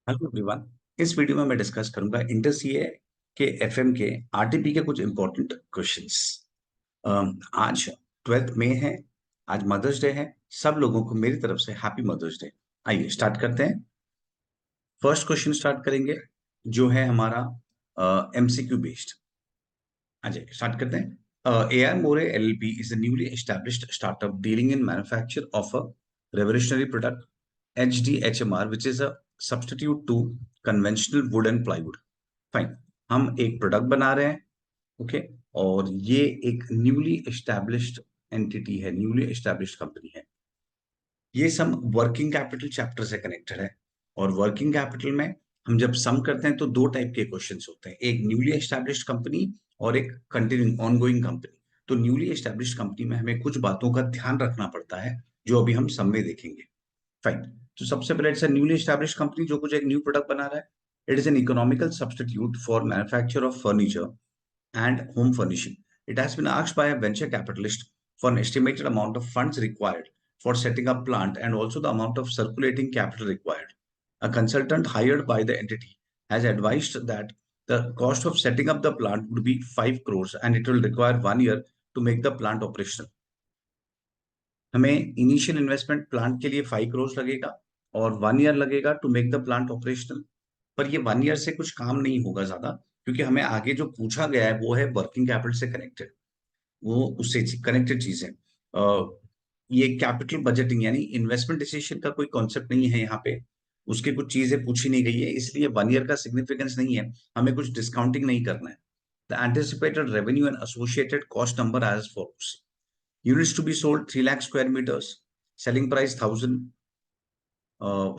Hello everyone. इस video में मैं डिस्कस करूंगा इंटर सीए के एफएम के आरटीपी के कुछ इंपॉर्टेंट क्वेश्चंस। आज 12th मई है। आज मदर्स डे है। सब लोगों को मेरी तरफ से हैप्पी मदर्स डे। आइए स्टार्ट करते हैं। फर्स्ट क्वेश्चन स्टार्ट करेंगे जो है हमारा एमसीक्यू बेस्ड। आ जाइए स्टार्ट करते हैं। AI more LLP is a newly established startup dealing in manufacture of a revolutionary product HDHMR which is a substitute to conventional wood and plywood. Fine. हम एक product बना रहे हैं। ओके। और ये एक न्यूली एस्टैब्लिश्ड एंटिटी है, newly established company है। ये सम वर्किंग कैपिटल चैप्टर से कनेक्टेड है। और वर्किंग कैपिटल में हम जब सम करते हैं तो दो टाइप के क्वेश्चंस होते हैं, एक न्यूली एस्टैब्लिश्ड कंपनी और एक कंटिन्यूइंग ऑनगोइंग कंपनी। तो न्यूली एस्टैब्लिश्ड कंपनी में हमें कुछ बातों का ध्यान रखना पड़ता है जो अभी हम सम में देखेंगे। फाइन। तो सबसे पहले it's a newly established company जो कुछ एक न्यू प्रोडक्ट बना रहा है। It is an economical substitute for manufacture of furniture and home furnishing. It has been asked by a venture capitalist for an estimated amount of funds required for setting up plant and also the amount of circulating capital required. A consultant hired by the entity has advised that the cost of setting up the plant would be 5 crores and it will require 1 year to make the plant operational. हमें initial investment plant के लिए 5 करोड़ लगेगा और 1 year लगेगा to make the plant operational. पर ये 1 year से कुछ काम नहीं होगा ज्यादा, क्योंकि हमें आगे जो पूछा गया है वो है वर्किंग कैपिटल से कनेक्टेड, वो उससे कनेक्टेड चीज है। ये कैपिटल बजटिंग यानी इन्वेस्टमेंट डिसीजन का कोई कॉन्सेप्ट नहीं है यहाँ पे। उसकी कुछ चीजें पूछी नहीं गई है, इसलिए 1 ईयर का सिग्निफिकेंस नहीं है। हमें कुछ डिस्काउंटिंग नहीं करना है। The anticipated revenue and associated cost number as follows. Units to be sold 3 lakh square meters. Selling price 1000.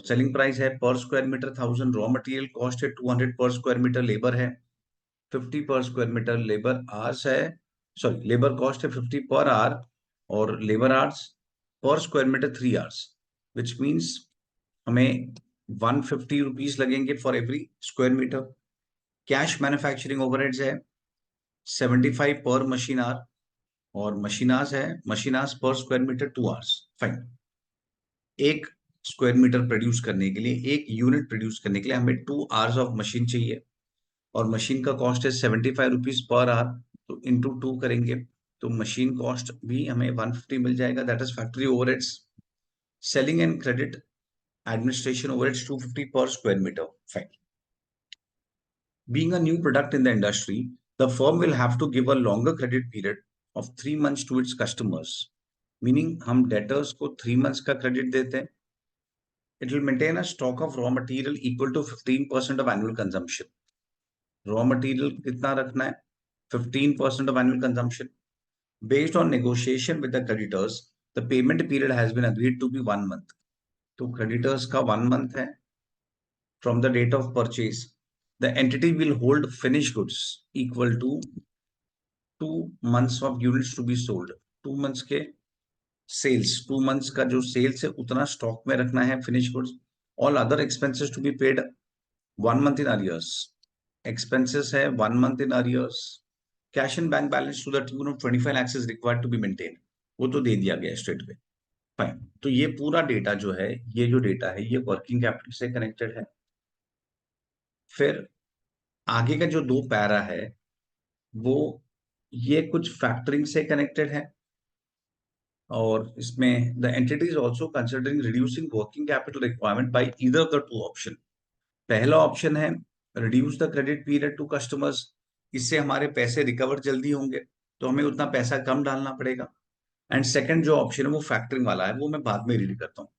Selling price है per square metre 1000। Raw material cost है 200 पर स्क्वायर मीटर। लेबर है 50 per square metre. Labour hours है, sorry, labour cost है 50 per hour और labour hours per square metre 3 hours, which means हमें 150 rupees लगेंगे for every square metre. Cash manufacturing overheads है 75 पर machine our और मशीनास है मशीनास पर स्क्वायर मीटर 2 आवर्स। फाइन। एक स्क्वायर मीटर प्रोड्यूस करने के लिए, एक यूनिट प्रोड्यूस करने के लिए हमें 2 आवर्स ऑफ मशीन चाहिए और मशीन का कॉस्ट है 75 रुपीज पर आवर। तो इंटू 2 करेंगे तो मशीन कॉस्ट भी हमें 150 मिल जाएगा। That is factory overheads. Selling and credit administration overheads 250 per square metre. Fine. Being a new product in the industry, the firm will have to give a longer credit period of 3 months to its customers. Meaning हम debtors को 3 months का credit देते हैं। It will maintain a stock of raw material equal to 15% of annual consumption. Raw material कितना रखना है? 15% of annual consumption. Based on negotiation with the creditors, the payment period has been agreed to be 1 month. तो creditors का 1 month है from the date of purchase. The entity will hold finished goods equal to 2 months of units to be sold. 2 months के sales, 2 months का जो sales है उतना stock में रखना है finish goods. All other expenses to be paid 1 month in arrears. Expenses है 1 month in arrears. Cash and bank balance to the tune of 25 lakhs is required to be maintain. वो तो दे दिया गया स्ट्रेट पे। Fine. तो ये पूरा data जो है, ये जो डेटा है ये वर्किंग कैपिटल से कनेक्टेड है। फिर आगे का जो दो पैरा है वो ये कुछ फैक्टरिंग से कनेक्टेड है। और इसमें the entity is also considering reducing working capital requirement by either of the two option. पहला ऑप्शन है reduce the credit period to customers. इससे हमारे पैसे रिकवर जल्दी होंगे, तो हमें उतना पैसा कम डालना पड़ेगा। एंड सेकंड जो ऑप्शन है वो फैक्टरिंग वाला है, वो मैं बाद में रीड करता हूँ।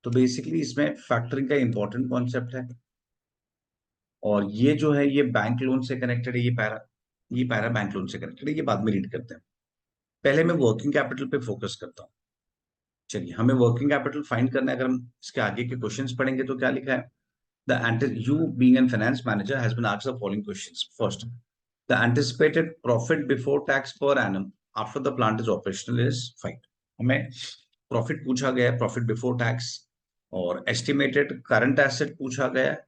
तो बेसिकली इसमें फैक्टरिंग का इंपॉर्टेंट कॉन्सेप्ट है। और ये जो है ये बैंक लोन से कनेक्टेड है। ये पैरा बैंक लोन से कनेक्टेड है, ये बाद में रीड करते हैं। पहले मैं वर्किंग कैपिटल पे फोकस करता हूँ। चलिए, हमें वर्किंग कैपिटल फाइंड करना है। अगर हम इसके आगे के क्वेश्चंस पढ़ेंगे तो क्या लिखा है? You being a finance manager has been asked the following questions. First, the anticipated profit before tax per annum after the plant is operational is 5. हमें प्रॉफिट पूछा गया है, प्रॉफिट बिफोर टैक्स। और एस्टिमेटेड करंट एसेट पूछा गया है।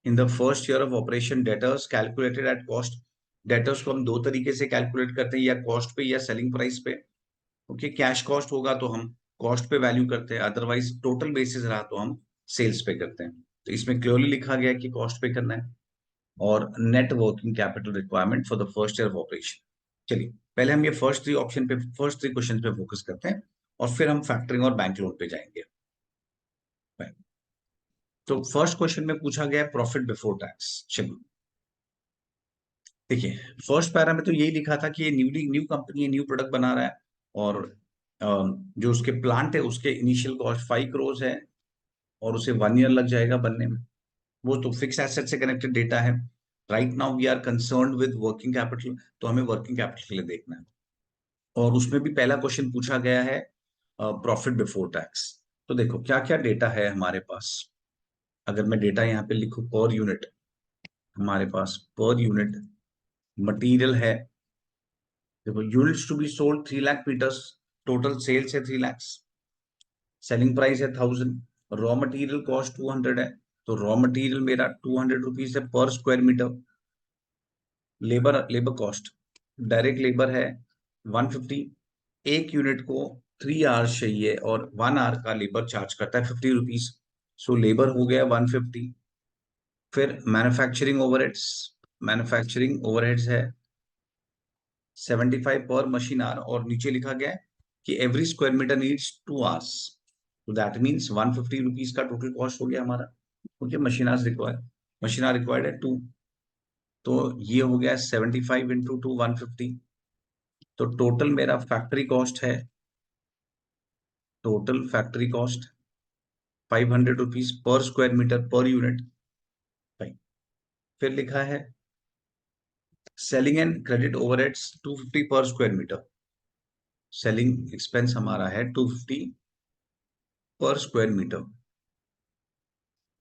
In the first year of operation debtors calculated at cost. Debtors को हम दो तरीके से कैलकुलेट करते हैं, या कॉस्ट पे या सेलिंग प्राइस पे। ओके, कैश कॉस्ट होगा तो हम कॉस्ट पे वैल्यू करते हैं, अदरवाइज टोटल बेसिस रहा तो हम सेल्स पे करते हैं। तो इसमें क्लियरली लिखा गया है कि कॉस्ट पे करना है, और net working capital requirement for the first year of operation. चलिए पहले हम ये फर्स्ट थ्री क्वेश्चन पे फोकस करते हैं, और फिर हम फैक्टरिंग और बैंक लोन पे जाएंगे। तो फर्स्ट क्वेश्चन में पूछा गया प्रॉफिट बिफोर टैक्स। चलिए देखिए, फर्स्ट पैरा में तो यही लिखा था कि ये न्यू कंपनी है, न्यू प्रोडक्ट बना रहा है, और जो उसके प्लांट है उसके इनिशियल कॉस्ट 5 करोड़ है, और उसे 1 ईयर लग जाएगा बनने में। वो तो फिक्स एसेट से कनेक्टेड डेटा है। Right now we are concerned with working capital, तो हमें वर्किंग कैपिटल के लिए देखना है, और उसमें भी पहला क्वेश्चन पूछा गया है प्रॉफिट बिफोर टैक्स। तो देखो क्या क्या डेटा है हमारे पास। अगर मैं डेटा यहाँ पे लिखूं पर यूनिट, हमारे पास पर यूनिट मटेरियल है। देखो units to be sold 3 lakh metres, total sales है 3 लाख, सेलिंग प्राइस है 1000, रॉ मटेरियल कॉस्ट 200 है, तो रॉ मटेरियल मेरा 200 रुपीज है per square metre. Labour labour cost, direct labour है 150, एक यूनिट को 3 आवर्स चाहिए और 1 आवर का लेबर चार्ज करता है 50 रुपीज, सो लेबर हो गया 150। फिर मैन्युफैक्चरिंग ओवरहेड्स है 75 पर मशीन आवर, और नीचे लिखा गया है कि every square metre needs 2 hours, तो दैट मीन्स 150 रुपीज का टोटल कॉस्ट हो गया हमारा। ओके, मशीन आवर रिक्वायर्ड है 2, तो ये हो गया 75 इंटू 2 150। तो total factory cost 500 rupees per square metre per unit. फिर लिखा है selling and credit overheads 250 per square metre. Selling expense हमारा है 250 per square metre,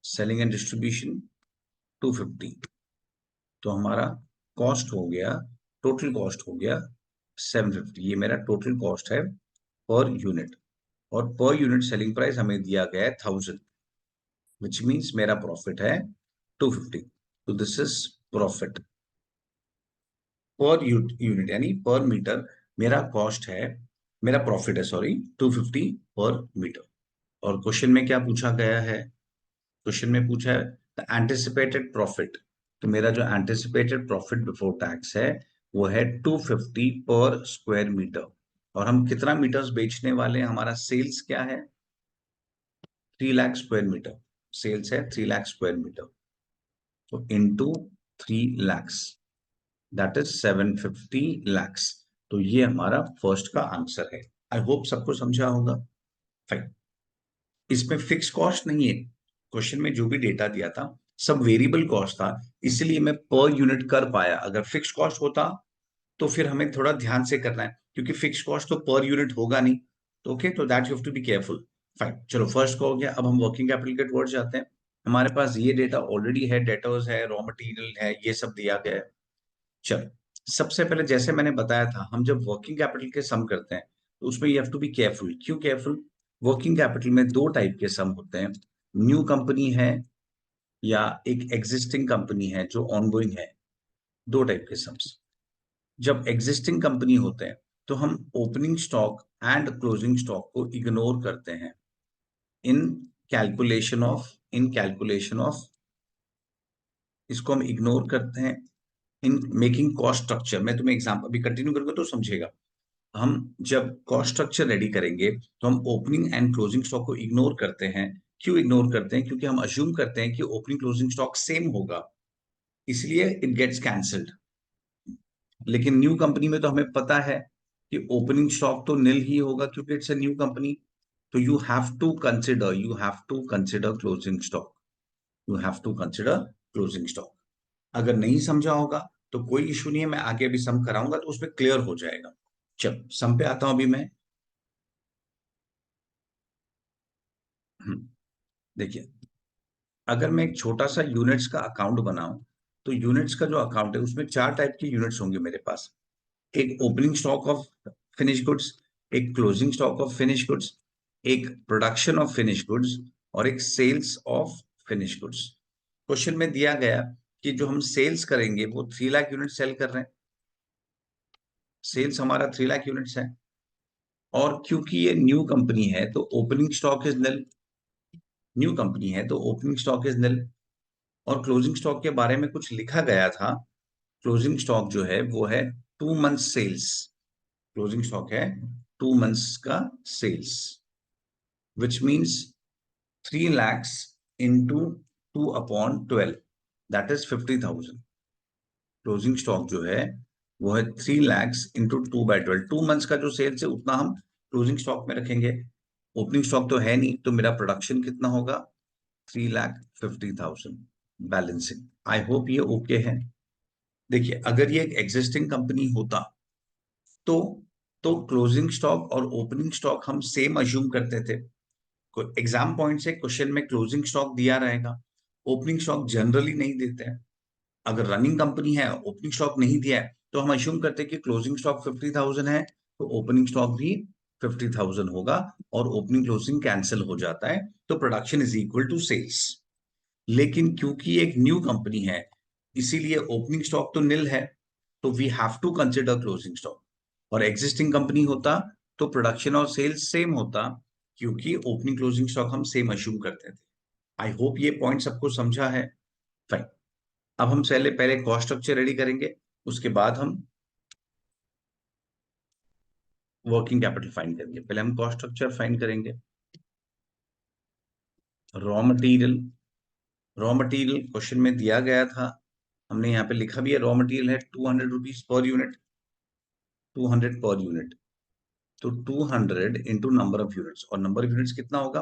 selling and distribution 250, तो हमारा कॉस्ट हो गया, टोटल कॉस्ट हो गया 750। ये मेरा टोटल कॉस्ट है पर यूनिट, और पर यूनिट सेलिंग प्राइस हमें दिया गया है 1000, विच मीन्स मेरा प्रॉफिट है 250। तो this is profit per unit, यानी पर मीटर मेरा कॉस्ट है, मेरा प्रॉफिट है, सॉरी, 250 पर मीटर। और क्वेश्चन में क्या पूछा गया है? क्वेश्चन में पूछा है द एंटिसिपेटेड प्रॉफिट। तो मेरा जो एंटिसिपेटेड प्रॉफिट बिफोर टैक्स है वो है 250 पर स्क्वायर मीटर, और हम कितना मीटर्स बेचने वाले हैं? हमारा सेल्स क्या है? 3 लाख स्क्वायर मीटर। सेल्स है 3 लाख स्क्वायर मीटर, तो into 3 lakhs, that is 750 lakhs। तो ये हमारा फर्स्ट का आंसर है। आई होप सबको समझा होगा। फाइन, इसमें फिक्स कॉस्ट नहीं है। क्वेश्चन में जो भी डेटा दिया था सब वेरिएबल कॉस्ट था, इसलिए मैं पर यूनिट कर पाया। अगर फिक्स कॉस्ट होता तो फिर हमें थोड़ा ध्यान से करना है, क्योंकि फिक्स कॉस्ट तो पर यूनिट होगा नहीं। तो ओके, तो that you have to be careful. Fine, चलो फर्स्ट का हो गया। अब हम वर्किंग कैपिटल के टुवर्ड्स जाते हैं। हमारे पास ये डेटा ऑलरेडी है, डेटर्स है, रॉ मटेरियल है, ये सब दिया गया है। चलो, सबसे पहले जैसे मैंने बताया था, हम जब वर्किंग कैपिटल के सम करते हैं तो उसमें you have to be careful. क्यों केयरफुल? वर्किंग कैपिटल में दो टाइप के सम होते हैं। न्यू कंपनी है या एक एग्जिस्टिंग कंपनी है जो ऑनगोइंग है, दो टाइप के सम्स। जब एग्जिस्टिंग कंपनी होते हैं तो हम opening stock and closing stock को इग्नोर करते हैं इन कैलकुलेशन ऑफ, इसको हम इग्नोर करते हैं इन मेकिंग कॉस्ट स्ट्रक्चर। मैं तुम्हें एग्जांपल अभी कंटिन्यू करूंगा तो समझेगा। हम जब कॉस्ट स्ट्रक्चर रेडी करेंगे तो हम ओपनिंग एंड क्लोजिंग स्टॉक को इग्नोर करते हैं। क्यों इग्नोर करते हैं? क्योंकि हम अज्यूम करते हैं कि ओपनिंग क्लोजिंग स्टॉक सेम होगा, इसलिए इट गेट्स कैंसल्ड। लेकिन न्यू कंपनी में तो हमें पता है कि ओपनिंग स्टॉक तो नील ही होगा, क्योंकि इट्स अ न्यू कंपनी। तो you have to consider closing stock, you have to consider closing stock. अगर नहीं समझा होगा तो कोई इशू नहीं है, मैं आगे अभी सम कराऊंगा तो उसमें क्लियर हो जाएगा। चल सम पे आता हूं अभी मैं। देखिए, अगर मैं एक छोटा सा यूनिट्स का अकाउंट बनाऊं, तो यूनिट्स का जो अकाउंट है उसमें 4 टाइप के यूनिट्स होंगे मेरे पास। एक opening stock of finish goods, एक closing stock of finish goods, एक प्रोडक्शन ऑफ फिनिश गुड्स, और एक sales of finish goods. Question में दिया गया कि जो हम सेल्स करेंगे वो 3 लाख यूनिट सेल कर रहे हैं। सेल्स हमारा 3 लाख यूनिट्स है, और क्योंकि ये न्यू कंपनी है तो opening stock is nil, new company है तो ओपनिंग स्टॉक इज निल। और क्लोजिंग स्टॉक के बारे में कुछ लिखा गया था। क्लोजिंग स्टॉक जो है वो है 2 मंथ्स सेल्स। क्लोजिंग स्टॉक है 2 मंथ्स का sales, which means 3 lakhs into 2/12, that is 50,000। Closing stock जो है वो है 3 lakhs इंटू 2/12। 2 मंथ्स का जो सेल्स है उतना हम क्लोजिंग स्टॉक में रखेंगे। ओपनिंग स्टॉक तो है नहीं, तो मेरा प्रोडक्शन कितना होगा? 3,50,000 बैलेंसिंग। आई होप ये ओके है। देखिए, अगर ये एक एग्जिस्टिंग कंपनी होता तो क्लोजिंग स्टॉक और ओपनिंग स्टॉक हम सेम अज्यूम करते थे। एग्जाम पॉइंट से क्वेश्चन में क्लोजिंग स्टॉक दिया रहेगा, ओपनिंग स्टॉक जनरली नहीं देते हैं। अगर रनिंग कंपनी है, ओपनिंग स्टॉक नहीं दिया है, तो हम अज्यूम करते हैं कि क्लोजिंग स्टॉक 50,000 है तो ओपनिंग स्टॉक भी 50,000 होगा, और ओपनिंग क्लोजिंग कैंसिल हो जाता है, तो production is equal to sales. लेकिन क्योंकि एक न्यू कंपनी है, इसीलिए ओपनिंग स्टॉक तो निल है, तो we have to consider closing stock. और एग्जिस्टिंग कंपनी होता तो प्रोडक्शन और सेल्स सेम होता, क्योंकि ओपनिंग क्लोजिंग स्टॉक हम सेम अज्यूम करते थे। आई होप ये पॉइंट सबको समझा है। फाइन। अब हम पहले पहले कॉस्ट स्ट्रक्चर रेडी करेंगे, उसके बाद हम वर्किंग कैपिटल फाइंड करेंगे। पहले हम कॉस्ट स्ट्रक्चर फाइंड करेंगे। Raw material, raw material question में दिया गया था, हमने यहाँ पे लिखा भी है, रॉ मटेरियल है 200 rupees per unit. 200 per unit, तो 200 इंटू नंबर ऑफ यूनिट्स, और नंबर ऑफ यूनिट्स कितना होगा?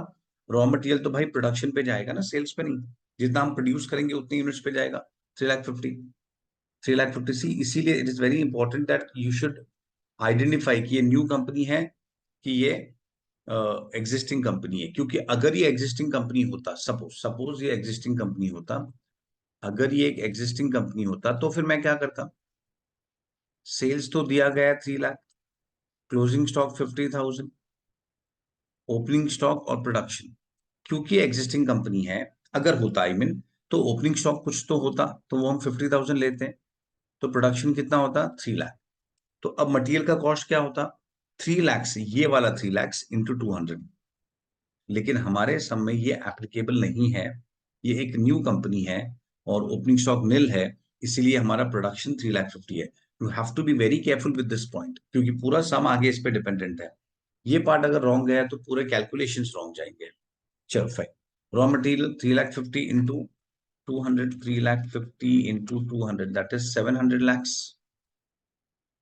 रॉ मटेरियल तो भाई प्रोडक्शन पे जाएगा ना, सेल्स पे नहीं। जितना हम प्रोड्यूस करेंगे उतने यूनिट्स पे जाएगा। 3,50,000, 3,50,000 सी। इसीलिए it is very important that you should identify कि ये न्यू कंपनी है कि ये एग्जिस्टिंग कंपनी है। क्योंकि अगर ये एग्जिस्टिंग कंपनी होता, सपोज सपोज ये एग्जिस्टिंग कंपनी होता, अगर ये एक एग्जिस्टिंग कंपनी होता तो फिर मैं क्या करता? सेल्स तो दिया गया 3 lakh, closing stock 50,000, opening stock और प्रोडक्शन। क्योंकि एग्जिस्टिंग कंपनी है, अगर होता आई मीन, तो ओपनिंग स्टॉक कुछ तो होता, तो वो हम 50,000 लेते हैं, तो प्रोडक्शन कितना होता? 3 लाख। तो अब मटेरियल का कॉस्ट क्या होता? 3 lakhs, ये वाला 3 lakhs इंटू 200। लेकिन हमारे सम में ये एप्लीकेबल नहीं है, ये एक न्यू कंपनी है और ओपनिंग स्टॉक निल है, इसीलिए हमारा प्रोडक्शन 3,50,000 है। You have to be very careful with this point, क्योंकि पूरा सम आगे इस पे डिपेंडेंट है। ये पार्ट अगर रॉन्ग गया तो पूरे कैलकुलेशन रॉन्ग जाएंगे। चलो fine. Raw material 3,50,000 into 200, 3,50,000 into 200, that is 700 lakhs।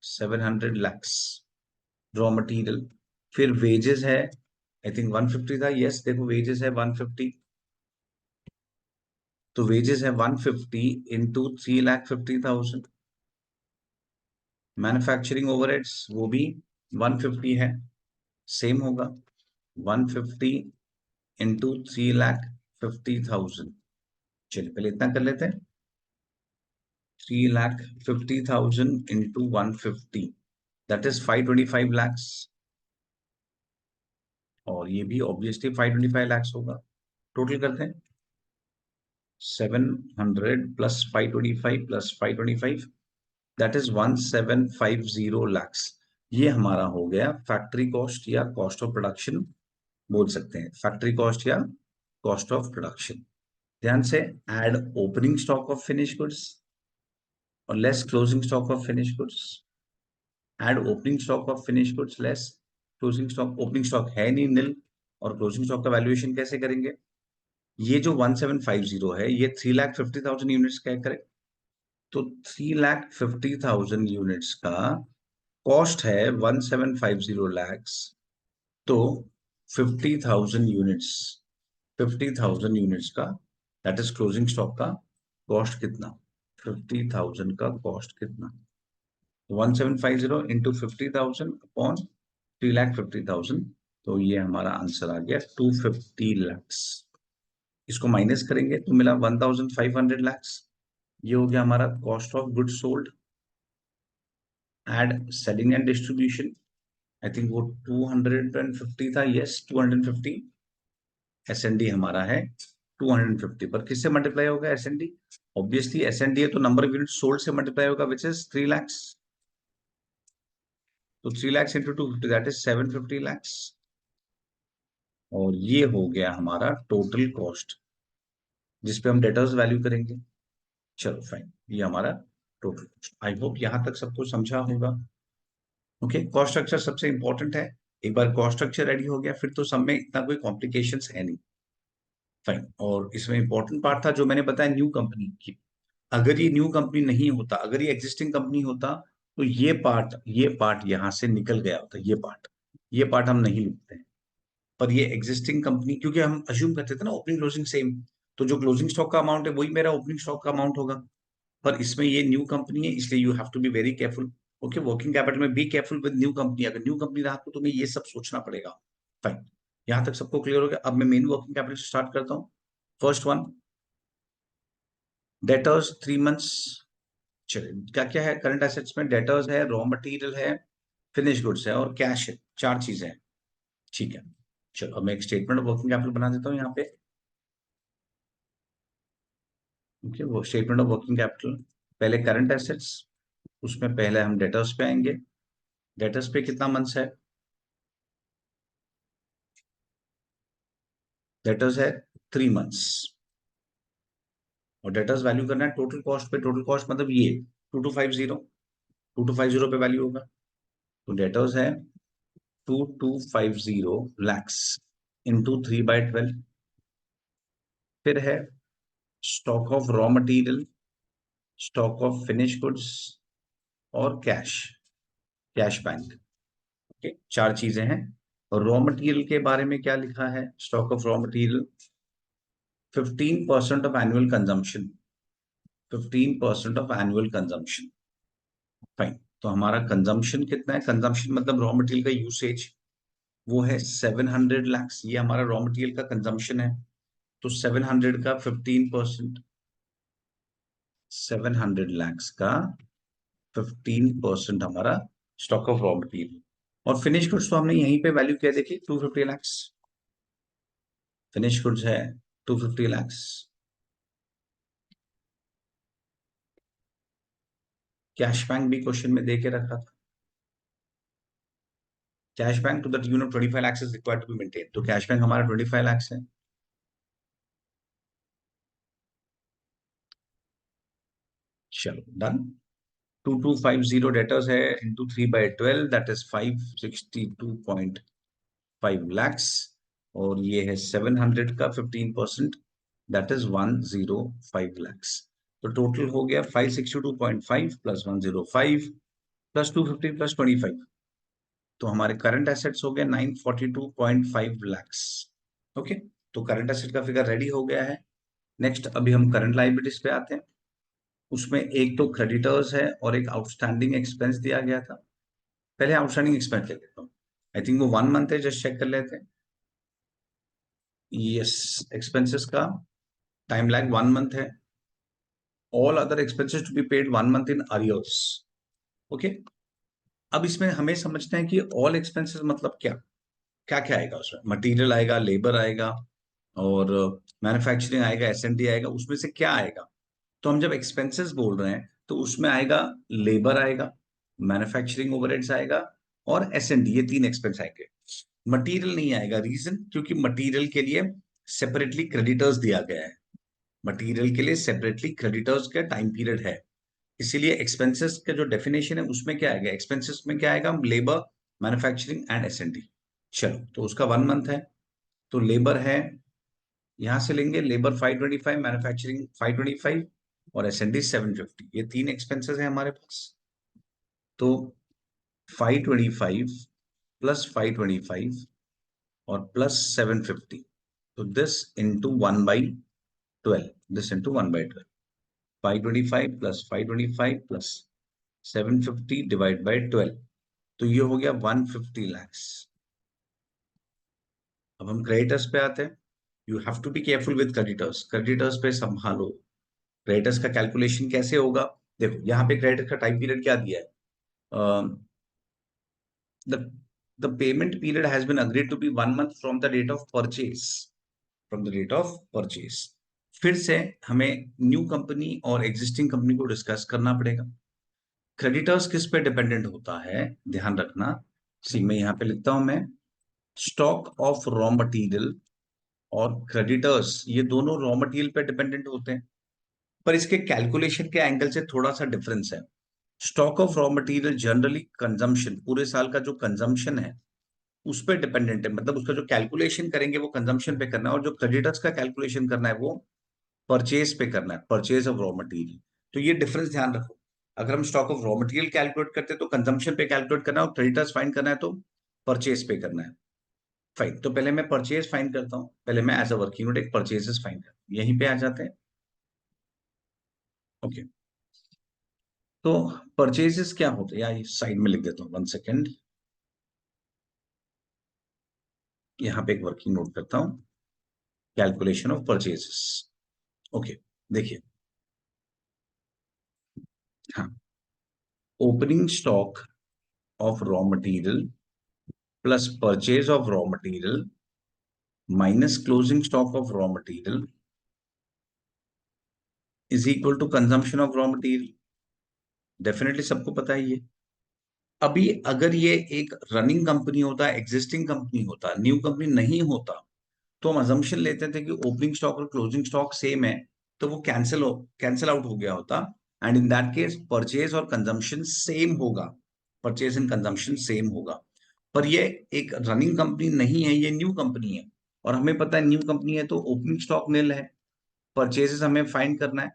700 lakhs raw material. फिर वेजेस है, आई थिंक 150 था। यस, देखो वेजेस है 150, तो वेजेस है 150 इंटू 3,50,000। मैन्युफैक्चरिंग ओवरहेड्स वो भी 150 है, सेम होगा 150 इंटू 3,50,000। चलिए पहले इतना कर लेते हैं, 3,50,000 इंटू 150, दैट इज 525 lakhs। और ये भी ऑब्वियसली 525 lakhs होगा। टोटल करते हैं, 700 plus 525 plus 525, that is 1,750 lakhs। ये हमारा हो गया फैक्ट्री कॉस्ट या कॉस्ट ऑफ प्रोडक्शन, बोल सकते हैं फैक्ट्री कॉस्ट या कॉस्ट ऑफ प्रोडक्शन। ध्यान से, add opening stock of finish goods और less closing stock of finish goods. Add opening stock of finish goods less closing stock. Opening stock है नहीं, निल, और क्लोजिंग स्टॉक का वैल्यूएशन कैसे करेंगे? ये जो 1,750 है, ये 3,50,000 यूनिट्स का करेक्ट, तो 3,50,000 यूनिट्स का कॉस्ट है 1,750 lakhs। तो 50,000 यूनिट्स, 50,000 यूनिट्स का, दैट इज क्लोजिंग स्टॉक का कॉस्ट कितना? 50,000 का कॉस्ट कितना? 1,750 इंटू 50,000 अपॉन 3,50,000, तो ये हमारा आंसर आ गया 250 lakhs। इसको माइनस करेंगे तो मिला 1,500 lakhs। ये हो गया हमारा cost of goods sold. Add selling and distribution, I think वो 250 था। यस, 250। एस एन डी हमारा है 250, पर किससे मल्टीप्लाई होगा S N D? Obviously S N D है तो नंबर ऑफ यूनिट सोल्ड से मल्टीप्लाई होगा, विच इज 3 lakhs। तो 3 lakhs into 250, that is 750 lakhs। और ये हो गया हमारा टोटल कॉस्ट, जिसपे हम डेटर्स वैल्यू करेंगे। चलो फाइन, ये हमारा टोटल कॉस्ट। आई होप यहां तक सबको समझा होगा। ओके, कॉस्ट स्ट्रक्चर सबसे इंपॉर्टेंट है। एक बार कॉस्ट स्ट्रक्चर रेडी हो गया, फिर तो सब में इतना कोई कॉम्प्लिकेशंस है नहीं। फाइन, और इसमें इंपॉर्टेंट पार्ट था जो मैंने बताया, न्यू कंपनी की। अगर ये न्यू कंपनी नहीं होता, अगर ये एग्जिस्टिंग कंपनी होता, तो ये पार्ट यहां से निकल गया होता। ये पार्ट हम नहीं लिखते हैं। पर ये एग्जिस्टिंग कंपनी, क्योंकि हम अज्यूम करते थे ना ओपनिंग क्लोजिंग सेम, तो जो क्लोजिंग स्टॉक का अमाउंट है वही मेरा ओपनिंग स्टॉक का अमाउंट होगा। पर इसमें ये न्यू कंपनी है, इसलिए you have to be very careful. Okay, working capital में be careful with new company. अगर न्यू कंपनी रहा तो तुम्हें ये सब सोचना पड़ेगा। फाइन, यहां तक सबको क्लियर हो गया। अब मैं मेन वर्किंग कैपिटल से स्टार्ट करता हूँ। First one, debtors 3 months. चलिए, क्या क्या है करंट एसेट्स में? डेटर्स है, रॉ मटेरियल है, फिनिश गुड्स है और कैश है। 4 चीजें हैं। ठीक है, चलो अब मैं एक स्टेटमेंट ऑफ वर्किंग कैपिटल बना देता हूँ यहाँ पे। ओके, वो स्टेटमेंट ऑफ वर्किंग कैपिटल, पहले करंट एसेट्स, उसमें पहले हम डेटर्स पे आएंगे। डेटर्स पे कितना मंथ्स है? डेटर्स है 3 मंथ्स। और डेटर्स वैल्यू करना है टोटल कॉस्ट पे। टोटल कॉस्ट मतलब ये 2250, 2250 पे वैल्यू होगा। तो डेटर्स है 2250 लैक्स इंटू 3/12। फिर है stock of raw material, stock of finish goods और कैश, कैश बैंक। ओके, 4 चीजें हैं। और रॉ मटेरियल के बारे में क्या लिखा है? Stock of raw material 15% of annual consumption, 15% of annual consumption. Fine, तो हमारा कंजम्पशन कितना है? कंजम्पशन मतलब रॉ मटेरियल का यूसेज, वो है 700 लैक्स। ये हमारा रॉ मटेरियल का कंजम्पशन है। तो 700 का 15%, 700 लैक्स का 15% हमारा स्टॉक ऑफ रॉ मटेरियल। और फिनिश गुड्स तो हमने यहीं पे वैल्यू क्या देखी, 250 लैक्स। फिनिश गुड्स है 250 लैक्स। कैश बैंक भी क्वेश्चन में दे के रखा था। Cash bank to the tune of 25 lakhs is required to be maintain. तो कैश बैंक हमारा 25 लैक्स है। चलो डन। 2250 डेटर्स है इंटू 3/12, दैट इज 562.5 लैक्स। और ये है 700 का 15%, दैट इज 105 लैक्स। तो टोटल हो गया 562.5 प्लस 105 प्लस 250 प्लस 25। तो हमारे करंट एसेट्स हो गए 942.5 लैक्स। ओके, तो करंट एसेट का फिगर रेडी हो गया है। नेक्स्ट अभी हम करंट लाइबिलिटीज पे आते हैं। उसमें एक तो क्रेडिटर्स है और एक आउटस्टैंडिंग एक्सपेंस दिया गया था। पहले आउटस्टैंडिंग एक्सपेंस ले लेता हूँ। आई थिंक वो 1 मंथ है, जस्ट चेक कर लेते हैं। यस, एक्सपेंसेस का टाइम लैग 1 मंथ है। All other expenses to be paid 1 month in arrears. Okay, अब इसमें हमें समझना है कि ऑल एक्सपेंसेस मतलब क्या क्या क्या आएगा उसमें। मटेरियल आएगा, लेबर आएगा और मैन्युफैक्चरिंग आएगा, एसएनडी आएगा, उसमें से क्या आएगा? तो हम जब एक्सपेंसेस बोल रहे हैं तो उसमें आएगा लेबर आएगा, मैन्युफैक्चरिंग ओवरहेड्स आएगा और एसएनडी, ये 3 एक्सपेंस आएंगे। मटेरियल नहीं आएगा। रीजन, क्योंकि मटेरियल के लिए सेपरेटली क्रेडिटर्स दिया गया है। मटेरियल के लिए सेपरेटली क्रेडिटर्स का टाइम पीरियड है। इसीलिए एक्सपेंसेस का जो डेफिनेशन है उसमें क्या आएगा? एक्सपेंसेस में क्या आएगा? Labour, manufacturing and S and D. चलो, तो उसका 1 मंथ है। तो लेबर है, यहां से लेंगे लेबर 525, मैन्युफैक्चरिंग 525 और एसएनडी 750। ये 3 एक्सपेंसेस है हमारे पास। तो 525 प्लस 525 और प्लस 750, तो this into 1/12, this into 1/12। 525 plus 525 plus 750 divide by 12, तो ये हो गया 150 लैक्स। अब हम क्रेडिटर्स पे आते हैं। You have to be careful with creditors. Creditors पे संभालो। क्रेडिटर्स का कैलकुलेशन कैसे होगा? देखो, यहाँ पे क्रेडिटर का टाइम पीरियड क्या दिया है? the the payment period has been agreed to be 1 month from the date of purchase, from the date of purchase। फिर से हमें न्यू कंपनी और एग्जिस्टिंग कंपनी को डिस्कस करना पड़ेगा। क्रेडिटर्स किस पे डिपेंडेंट होता है, ध्यान रखना। सी मैं यहाँ पे लिखता हूं मैं, स्टॉक ऑफ रॉ मटेरियल और क्रेडिटर्स, ये दोनों रॉ मटेरियल पे डिपेंडेंट होते हैं, पर इसके कैलकुलेशन के एंगल से थोड़ा सा डिफरेंस है। Stock of raw material generally consumption, पूरे साल का जो कंजम्पशन है उस पर डिपेंडेंट है, मतलब उसका जो कैलकुलेशन करेंगे वो कंजम्पशन पे करना है, और जो क्रेडिटर्स का कैलकुलेशन करना है वो परचेज पे करना है, परचेज ऑफ रॉ मटेरियल। तो ये डिफरेंस ध्यान रखो। अगर हम stock of raw material calculate करते हैं तो कंजम्पशन पे कैलकुलेट करना है, और क्रेडिटर्स फाइंड करना है तो परचेज पे करना है। फाइन, तो पहले मैं परचेज फाइंड करता हूँ, पहले मैं एज अ वर्किंग नोट एक परचेजेस फाइंड करता हूँ, यहीं पे आ जाते हैं। ओके, तो परचेजेस क्या होते हैं, या साइड में लिख देता हूँ, 1 सेकेंड, यहाँ पे एक वर्किंग नोट करता हूँ, कैलकुलेशन ऑफ परचेजेस। ओके, देखिए, हाँ, opening stock of raw material plus purchase of raw material minus closing stock of raw material is equal to consumption of raw material. Definitely सबको पता है ये। अभी अगर ये एक रनिंग कंपनी होता, एग्जिस्टिंग कंपनी होता, न्यू कंपनी नहीं होता, तो हम अजम्पशन लेते थे कि ओपनिंग स्टॉक और क्लोजिंग स्टॉक सेम है, तो वो कैंसिल आउट हो गया होता, and in that case purchase और कंजम्पशन सेम होगा, परचेज एंड कंजम्पशन सेम होगा। पर ये एक रनिंग कंपनी नहीं है, ये न्यू कंपनी है, और हमें पता है न्यू कंपनी है तो ओपनिंग स्टॉक नील है, परचेजेस हमें फाइंड करना है,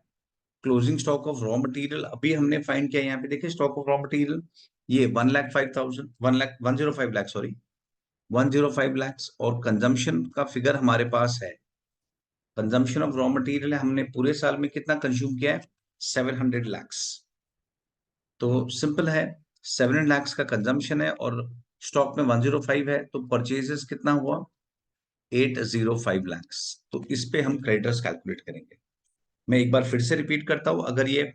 closing stock of raw material अभी हमने फाइंड किया, यहाँ पे देखिए स्टॉक ऑफ रॉ मटेरियल ये 1,05,000, 105 लाख, सॉरी, 105 lakhs, और कंजम्पशन का फिगर हमारे पास है, कंजम्पशन ऑफ रॉ मटेरियल हमने पूरे साल में कितना कंज्यूम किया है, 700 lakhs। तो सिंपल है, 700 lakhs का कंजम्पशन है और स्टॉक में 105 है, तो परचेजेस कितना हुआ, 805 lakhs। तो इस पे हम क्रेडिटर्स कैलकुलेट करेंगे। मैं एक बार फिर से रिपीट करता हूं, अगर ये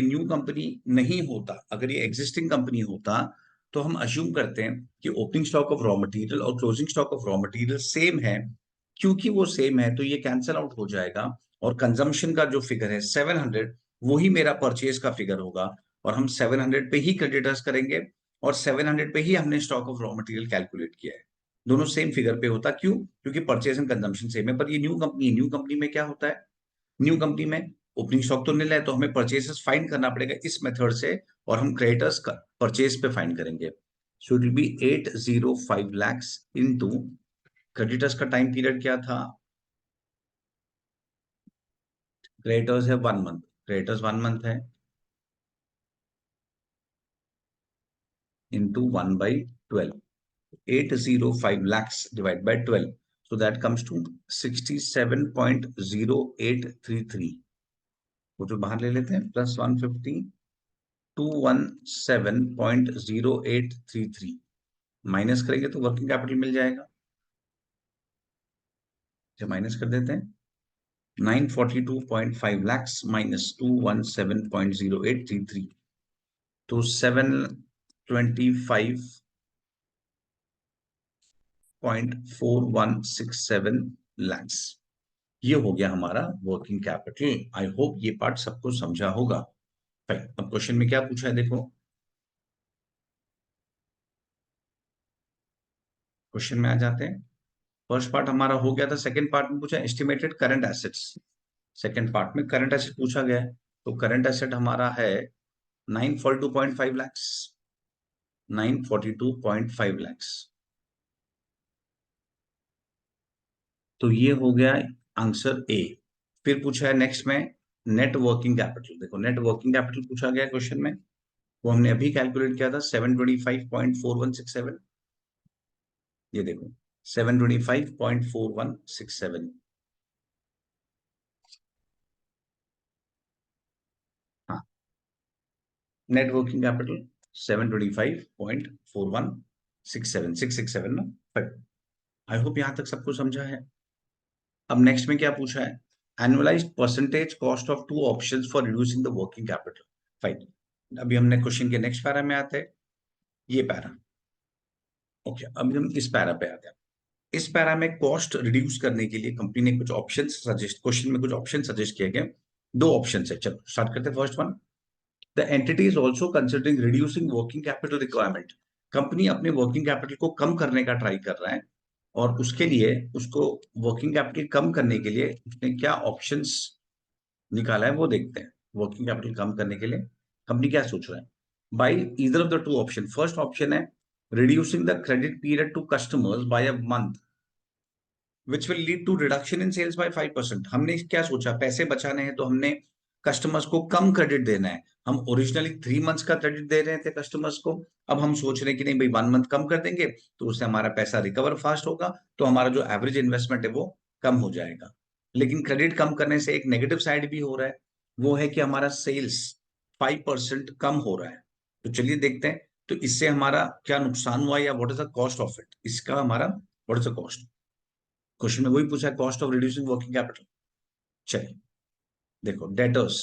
न्यू कंपनी नहीं होता, अगर ये एग्जिस्टिंग कंपनी होता, तो हम अज्यूम करते हैं कि opening stock of raw material और closing stock of raw material same है। क्योंकि वो सेम है तो ये कैंसल आउट हो जाएगा, और कंजम्पशन का जो फिगर है 700, वही मेरा परचेज का फिगर होगा, और हम 700 पे ही क्रेडिटर्स करेंगे, और 700 पे ही हमने stock of raw material calculate किया है। दोनों सेम फिगर पे होता, क्यों, क्योंकि परचेज एंड कंजम्पशन सेम है। पर ये न्यू कंपनी है, न्यू कंपनी में क्या होता है, न्यू कंपनी में ओपनिंग स्टॉक तो नील है, तो हमें परचेसेस फाइंड करना पड़ेगा इस मेथड से, और हम क्रेडिटर्स का परचेज पे फाइंड करेंगे। So it will be 805 lakhs into, creditors का टाइम पीरियड क्या था, क्रेडिटर्स है 1 मंथ, क्रेडिटर्स 1 मंथ है, into 1/12, 805 lakhs divide by 12, so that comes to 67.0833। वो जो बाहर ले लेते हैं, +150, 217.0833 माइनस करेंगे तो वर्किंग कैपिटल मिल जाएगा। जब माइनस कर देते हैं, 942.5 lakhs माइनस 217.0833, तो 725.4167 lakhs, ये हो गया हमारा वर्किंग कैपिटल। आई होप ये पार्ट सबको समझा होगा। फाइन, अब क्वेश्चन में क्या पूछा है देखो, क्वेश्चन में आ जाते हैं। फर्स्ट पार्ट हमारा हो गया था, सेकंड पार्ट में पूछा estimated current assets. Second part में करंट एसेट पूछा गया है, तो करंट एसेट हमारा है 942.5 lakhs, 942.5 lakhs। तो ये हो गया आंसर ए। फिर पूछा है नेक्स्ट में नेट वर्किंग कैपिटल। देखो नेट वर्किंग कैपिटल पूछा गया क्वेश्चन में, वो हमने अभी कैलकुलेट किया था, 725.4167। ये देखो 725.4167। हाँ, नेट वर्किंग कैपिटल 725.4167, 667 ना। आई होप यहां तक सबको समझा है। अब नेक्स्ट में क्या पूछा है, annualised percentage cost of two options for reducing the working capital. Fine, अभी हमने क्वेश्चन के नेक्स्ट पैरा में आते हैं, ये पैरा। ओके, अभी हम इस पैरा पे आते हैं। इस पैरा में कॉस्ट रिड्यूस करने के लिए कंपनी ने कुछ ऑप्शन सजेस्ट, क्वेश्चन में कुछ ऑप्शन सजेस्ट किए गए। दो ऑप्शन है, चलो स्टार्ट करते हैं। First one, the entity is also considering reducing working capital requirement. Company अपने वर्किंग कैपिटल को कम करने का ट्राई कर रहा है, और उसके लिए उसको वर्किंग कैपिटल कम करने के लिए उसने क्या ऑप्शंस निकाला है वो देखते हैं। वर्किंग कैपिटल कम करने के लिए कंपनी क्या सोच रहा है? By either of the two option. First option है reducing the credit period to customers by a month which will lead to reduction in sales by 5%। हमने क्या सोचा, पैसे बचाने हैं तो हमने कस्टमर्स को कम क्रेडिट देना है। हम ओरिजिनली 3 मंथ्स का क्रेडिट दे रहे थे कस्टमर्स को, अब हम सोच रहे हैं कि नहीं भाई 1 मंथ कम कर देंगे तो उससे हमारा पैसा रिकवर फास्ट होगा, तो हमारा जो एवरेज इन्वेस्टमेंट है वो कम हो जाएगा। लेकिन क्रेडिट कम करने से एक नेगेटिव साइड भी हो रहा है, वो है कि हमारा सेल्स 5% कम हो रहा है। तो चलिए देखते हैं, तो इससे हमारा क्या नुकसान हुआ या what is the cost of it, इसका हमारा what is the cost. Question में वही पूछा है, cost of reducing working capital. चलिए देखो, डेटर्स,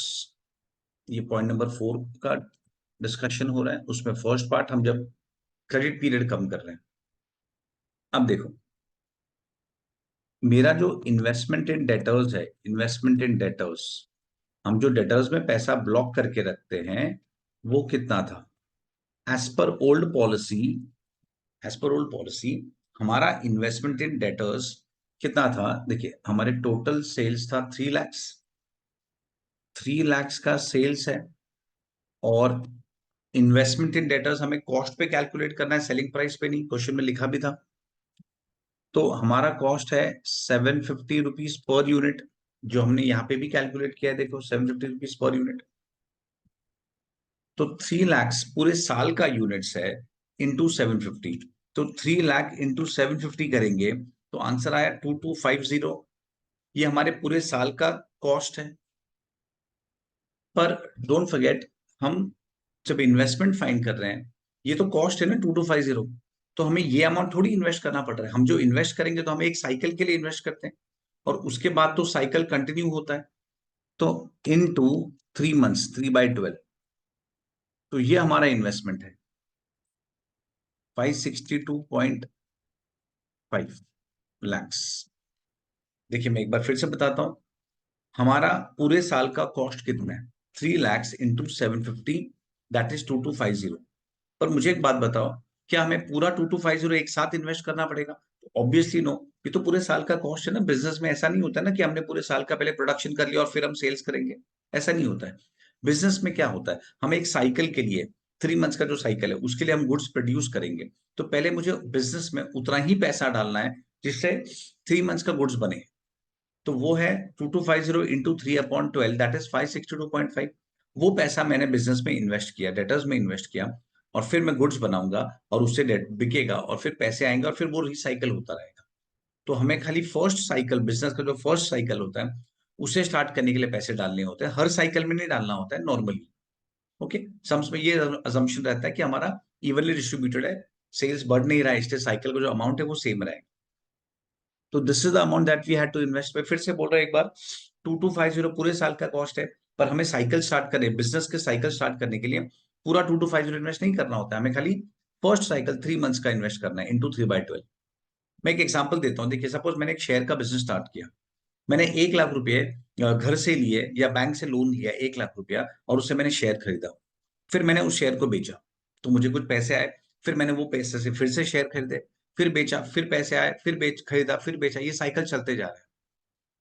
ये पॉइंट नंबर 4 का डिस्कशन हो रहा है। उसमें फर्स्ट पार्ट हम जब क्रेडिट पीरियड कम कर रहे हैं। अब देखो, मेरा जो इन्वेस्टमेंट इन डेटर्स है, इन्वेस्टमेंट इन डेटर्स, हम जो डेटर्स में पैसा ब्लॉक करके रखते हैं वो कितना था? As per old policy, as per old policy हमारा इन्वेस्टमेंट इन डेटर्स कितना था? देखिए, हमारे टोटल सेल्स था 3 lakhs, 3 lakhs का सेल्स है, और इन्वेस्टमेंट इन डेटर्स हमें कॉस्ट पे कैलकुलेट करना है, सेलिंग प्राइस पे नहीं, क्वेश्चन में लिखा भी था। तो हमारा कॉस्ट है 750 रुपीज पर यूनिट, जो हमने यहाँ पे भी कैलकुलेट किया है, देखो 750 रुपीज पर यूनिट। तो 3 lakhs पूरे साल का यूनिट्स है, इंटू 750। तो 3 लाख इंटू 750 करेंगे तो आंसर आया 2250। ये हमारे पूरे साल का कॉस्ट है। पर डोंट फॉरगेट, हम जब इन्वेस्टमेंट फाइंड कर रहे हैं, ये तो कॉस्ट है ना 2250, तो हमें ये अमाउंट थोड़ी इन्वेस्ट करना पड़ रहा है। हम जो इन्वेस्ट करेंगे तो हमें एक साइकिल के लिए इन्वेस्ट करते हैं, और उसके बाद तो साइकिल कंटिन्यू होता है। तो इन टू 3 मंथ्स, 3/12, तो ये हमारा इन्वेस्टमेंट है 562.5 lakhs। देखिए मैं एक बार फिर से बताता हूं, हमारा पूरे साल का कॉस्ट कितना है? 3 lakhs इंटू 750, दैट इज 2250। पर मुझे एक बात बताओ, क्या हमें पूरा 2250 एक साथ इन्वेस्ट करना पड़ेगा? Obviously no. ये तो पूरे साल का कॉस्ट है ना। बिजनेस में ऐसा नहीं होता ना कि हमने पूरे साल का पहले प्रोडक्शन कर लिया और फिर हम सेल्स करेंगे, ऐसा नहीं होता है। बिजनेस में क्या होता है, हम एक साइकिल के लिए, 3 मंथ्स का जो साइकिल है उसके लिए हम गुड्स प्रोड्यूस करेंगे, तो पहले मुझे बिजनेस में उतना ही पैसा डालना है जिससे 3 मंथ्स का गुड्स बने। तो वो है 2250 इंटू 3/12, दैट इज 562.5। वो पैसा मैंने बिजनेस में इन्वेस्ट किया, डेटर्स में इन्वेस्ट किया, और फिर मैं गुड्स बनाऊंगा और उससे बिकेगा, और फिर पैसे आएंगे, और फिर वो रिसाइकल होता रहेगा। तो हमें खाली फर्स्ट साइकिल, बिजनेस का जो फर्स्ट साइकिल होता है उसे स्टार्ट करने के लिए पैसे डालने होते हैं, हर साइकिल में नहीं डालना होता है नॉर्मली। ओके, सम्स में ये अजम्पशन रहता है कि हमारा इवनली डिस्ट्रीब्यूटेड है, सेल्स बढ़ नहीं रहा है, इसलिए साइकिल का जो अमाउंट है वो सेम रहेगा। तो this is the amount that we had to invest. मैं फिर से बोल रहा हूं एक बार, 2250 पूरे साल का कॉस्ट है, पर हमें साइकिल स्टार्ट करें, बिजनेस के साइकिल स्टार्ट करने के लिए पूरा 2250 इन्वेस्ट नहीं करना होता है, हमें खाली फर्स्ट साइकिल 3 मंथ्स का इन्वेस्ट करना है इंटू 3/12। मैं एक एग्जांपल देता हूँ। देखिए, सपोज मैंने एक शेयर का बिजनेस स्टार्ट किया, मैंने 1 लाख रुपए घर से लिए या बैंक से लोन लिया 1 लाख रुपया, और उससे मैंने शेयर खरीदा, फिर मैंने उस शेयर को बेचा, तो मुझे कुछ पैसे आए, फिर मैंने वो पैसे से फिर से शेयर खरीदे, फिर बेचा, फिर पैसे आए, फिर बेच खरीदा, फिर बेचा, ये साइकिल चलते जा रहा है।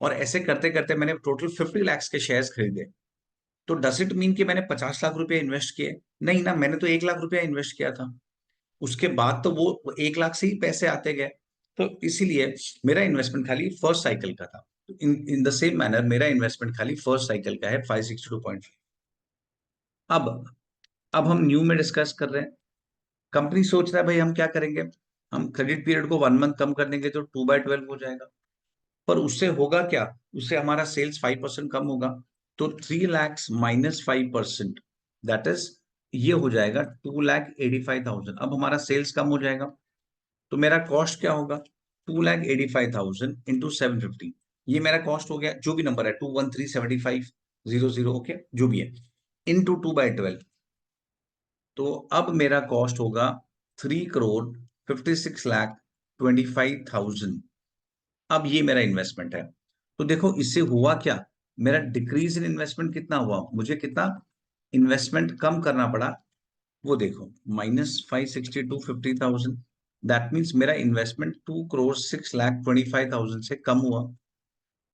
और ऐसे करते करते मैंने टोटल 50 lakhs के शेयर्स खरीदे। तो डस इट मीन कि मैंने 50 लाख रुपए इन्वेस्ट किए? नहीं ना, मैंने तो 1 लाख रुपया इन्वेस्ट किया था। उसके बाद तो वो 1 लाख से ही पैसे आते गए। तो इसीलिए मेरा इन्वेस्टमेंट खाली फर्स्ट साइकिल का था। इन इन द सेम मैनर मेरा इन्वेस्टमेंट खाली फर्स्ट साइकिल का है 562.5। अब हम न्यू में डिस्कस कर रहे हैं। कंपनी सोच रहा है भाई हम क्या करेंगे, हम क्रेडिट पीरियड को 1 मंथ कम कर देंगे तो 2/12 हो जाएगा। पर उससे होगा क्या, उससे हमारा सेल्स 5% कम होगा। तो 3 lakhs माइनस 5%, दैट इज, ये हो जाएगा 2,85,000। अब हमारा सेल्स कम हो जाएगा, तो मेरा कॉस्ट क्या होगा? 2,85,000 इंटू 750। ये मेरा कॉस्ट हो गया, जो भी नंबर है 2137500, ओके जो भी है, इंटू 2/12। तो अब मेरा कॉस्ट होगा 3,56,25,000। अब ये मेरा इन्वेस्टमेंट है। तो देखो इससे हुआ क्या, मेरा डिक्रीज इन इन्वेस्टमेंट कितना हुआ, मुझे कितना इन्वेस्टमेंट कम करना पड़ा, वो देखो -562,50,000, दैट मीन्स मेरा इन्वेस्टमेंट 2,06,25,000 से कम हुआ।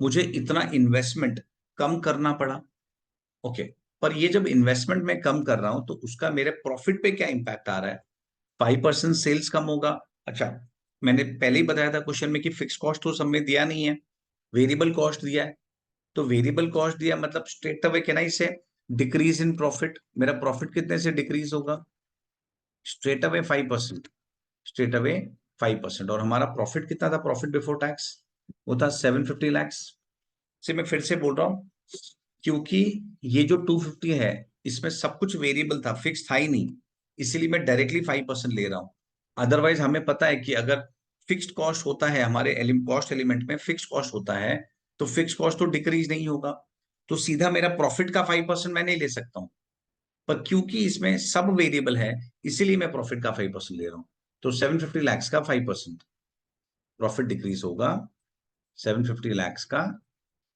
मुझे इतना इन्वेस्टमेंट कम करना पड़ा। ओके, पर ये जब इन्वेस्टमेंट मैं कम कर रहा हूं तो उसका मेरे प्रॉफिट पे क्या इंपैक्ट आ रहा है? 5% सेल्स कम होगा। अच्छा, मैंने पहले ही बताया था क्वेश्चन में कि फिक्स कॉस्ट तो सब में दिया नहीं है, वेरिएबल कॉस्ट दिया है। तो वेरिएबल कॉस्ट दिया मतलब स्ट्रेट अवे कैन आई से डिक्रीज इन प्रॉफिट। मेरा प्रॉफिट कितने से डिक्रीज होगा? Straight away 5%। Straight away 5%। और हमारा प्रॉफिट कितना था? प्रॉफिट बिफोर टैक्स वो था 750 lakhs। से मैं फिर से बोल रहा हूं, क्योंकि ये जो 250 है इसमें सब कुछ वेरिएबल था, फिक्स था ही नहीं, इसीलिए मैं डायरेक्टली 5% ले रहा हूं। अदरवाइज हमें पता है कि अगर फिक्स्ड कॉस्ट होता है, हमारे कॉस्ट एलिमेंट में फिक्स्ड कॉस्ट होता है, तो फिक्स्ड कॉस्ट तो डिक्रीज नहीं होगा, तो सीधा मेरा प्रॉफिट का 5% मैं नहीं ले सकता हूं। पर क्योंकि इसमें सब वेरिएबल है, इसीलिए मैं प्रॉफिट का 5% ले रहा हूं। तो 750 lakhs का 5% प्रॉफिट डिक्रीज होगा। 750 lakhs का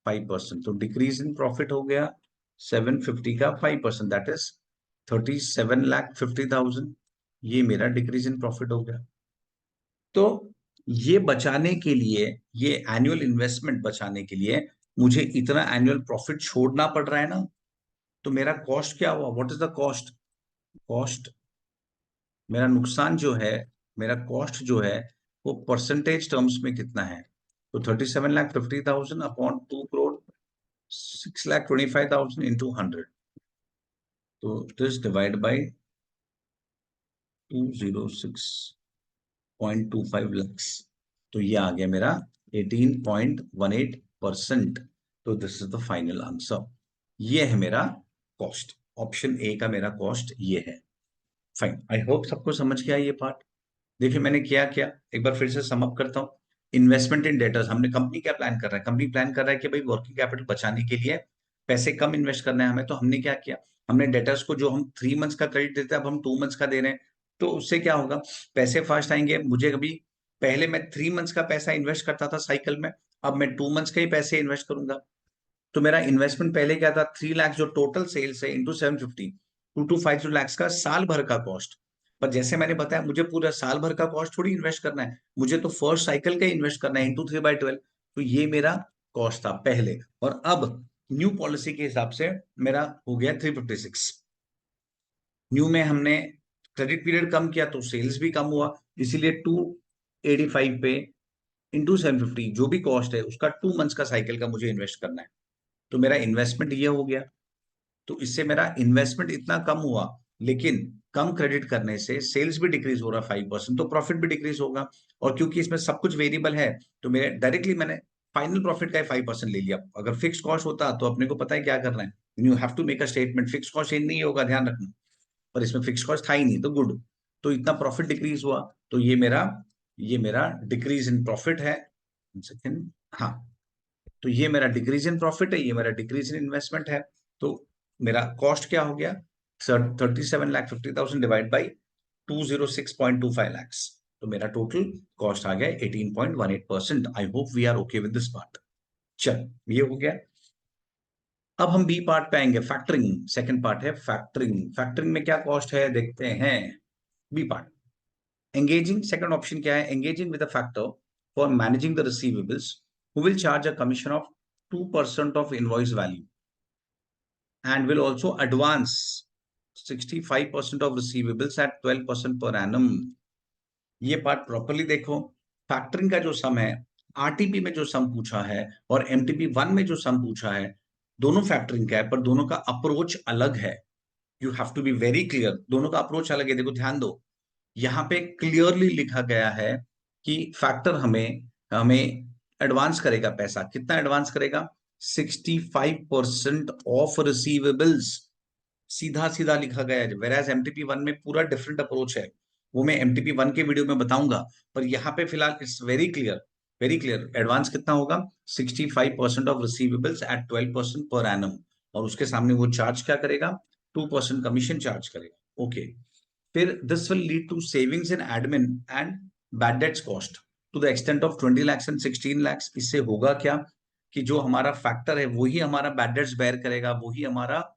5%, तो डिक्रीज इन प्रॉफिट हो गया 750 का 5%, दैट इज 37,50,000। ये मेरा डिक्रीज इन प्रॉफिट हो गया। तो ये बचाने के लिए, ये एनुअल इन्वेस्टमेंट बचाने के लिए मुझे इतना एनुअल प्रॉफिट छोड़ना पड़ रहा है ना। तो मेरा कॉस्ट क्या हुआ? What is the cost? Cost, मेरा नुकसान जो है, मेरा कॉस्ट जो है वो परसेंटेज टर्म्स में कितना है? तो 37,50,000 अपॉन 2 crore 6,25,000 इंटू 100, तो दिस डिवाइड बाई 206.25 lakhs, तो ये आ गया मेरा 18.18%। तो this is the final answer. ये है मेरा कॉस्ट। ऑप्शन ए का मेरा कॉस्ट ये है। फाइन, आई होप सबको समझ गया ये पार्ट। देखिए मैंने क्या किया, एक बार फिर से सम अप करता हूँ। इन्वेस्टमेंट इन डेटर्स, हमने कंपनी क्या प्लान कर रहा है? कंपनी प्लान कर रहा है कि भाई वर्किंग कैपिटल बचाने के लिए पैसे कम इन्वेस्ट करना है हमें। तो हमने क्या किया, हमने डेटर्स को, जो हम 3 months का क्रेडिट देते हैं अब हम 2 months का दे रहे हैं। तो उससे क्या होगा, पैसे फास्ट आएंगे। मुझे कभी पहले मैं 3 months का पैसा इन्वेस्ट करता था साइकिल में, अब मैं 2 months का ही पैसे इन्वेस्ट करूंगा। तो मेरा इन्वेस्टमेंट पहले क्या था, 3 lakhs जो टोटल सेल्स है इंटू 750, 2 to 5 lakhs का साल भर का कॉस्ट। पर जैसे मैंने बताया, मुझे पूरा साल भर का कॉस्ट थोड़ी इन्वेस्ट करना है, मुझे तो फर्स्ट साइकिल का इन्वेस्ट करना है इंटू 3/12। तो ये मेरा कॉस्ट था पहले, और अब न्यू पॉलिसी के हिसाब से मेरा हो गया 356। न्यू में हमने क्रेडिट पीरियड कम किया तो सेल्स भी कम हुआ, इसीलिए 285 पे इंटू 750 जो भी कॉस्ट है उसका 2 months का साइकिल का मुझे इन्वेस्ट करना है। तो मेरा इन्वेस्टमेंट ये हो गया। तो इससे मेरा इन्वेस्टमेंट इतना कम हुआ, लेकिन कम क्रेडिट करने से सेल्स भी डिक्रीज हो रहा 5%, तो प्रॉफिट भी डिक्रीज होगा। और क्योंकि इसमें सब कुछ वेरिएबल है, तो मेरे डायरेक्टली मैंने फाइनल प्रॉफिट का 5% ले लिया। अगर फिक्स कॉस्ट होता तो अपने को पता है क्या करना है, you have to make a statement, fix cost in नहीं होगा, ध्यान रखना। पर इसमें फिक्स कॉस्ट था ही नहीं, तो गुड। तो इतना प्रॉफिट डिक्रीज हुआ, तो ये मेरा डिक्रीज इन प्रॉफिट है। सेकंड, हाँ, तो ये मेरा डिक्रीज इन प्रॉफिट है, ये मेरा डिक्रीज इन इन्वेस्टमेंट है। तो मेरा कॉस्ट क्या हो गया, 37,50,000 डिवाइड बाई 206.25 lakhs। तो मेरा टोटल कॉस्ट आ गया 18.18%। I hope we are okay with this part. चल, ये हो गया। अब हम बी पार्ट पे आएंगे, फैक्टरिंग। सेकंड पार्ट है फैक्टरिंग। फैक्टरिंग में क्या कॉस्ट है देखते हैं। B part, engaging. Second option क्या है, engaging with a factor for managing the receivables who will charge a commission of 2% of invoice value and will also advance 65% of receivables at 12% per annum। ये part properly देखो। Factoring का जो सम है, RTP में जो सम पूछा है और एमटीपी 1 में जो सम पूछा है, दोनों फैक्टरिंग का है, पर दोनों का अप्रोच अलग है। You have to be very clear, दोनों का अप्रोच अलग है। देखो ध्यान दो, यहाँ पे क्लियरली लिखा गया है कि फैक्टर हमें हमें एडवांस करेगा पैसा। कितना एडवांस करेगा? 65% ऑफ रिसीवेबल्स। सीधा सीधा लिखा गया है। वेराज एमटीपी 1 में पूरा डिफरेंट अप्रोच है, वो मैं एमटीपी 1 के वीडियो में बताऊंगा। पर यहाँ पे फिलहाल it's very clear, very clear. Advance कितना होगा? 65% of receivables at 12% per annum. और उसके सामने वो चार्ज क्या करेगा? 2% कमीशन चार्ज करेगा। ओके, फिर this will lead to savings in admin and bad debts cost to the extent of 20 lakhs and 16 lakhs। इससे होगा क्या कि जो हमारा फैक्टर है वही हमारा बैड डेट्स बेयर करेगा, वही हमारा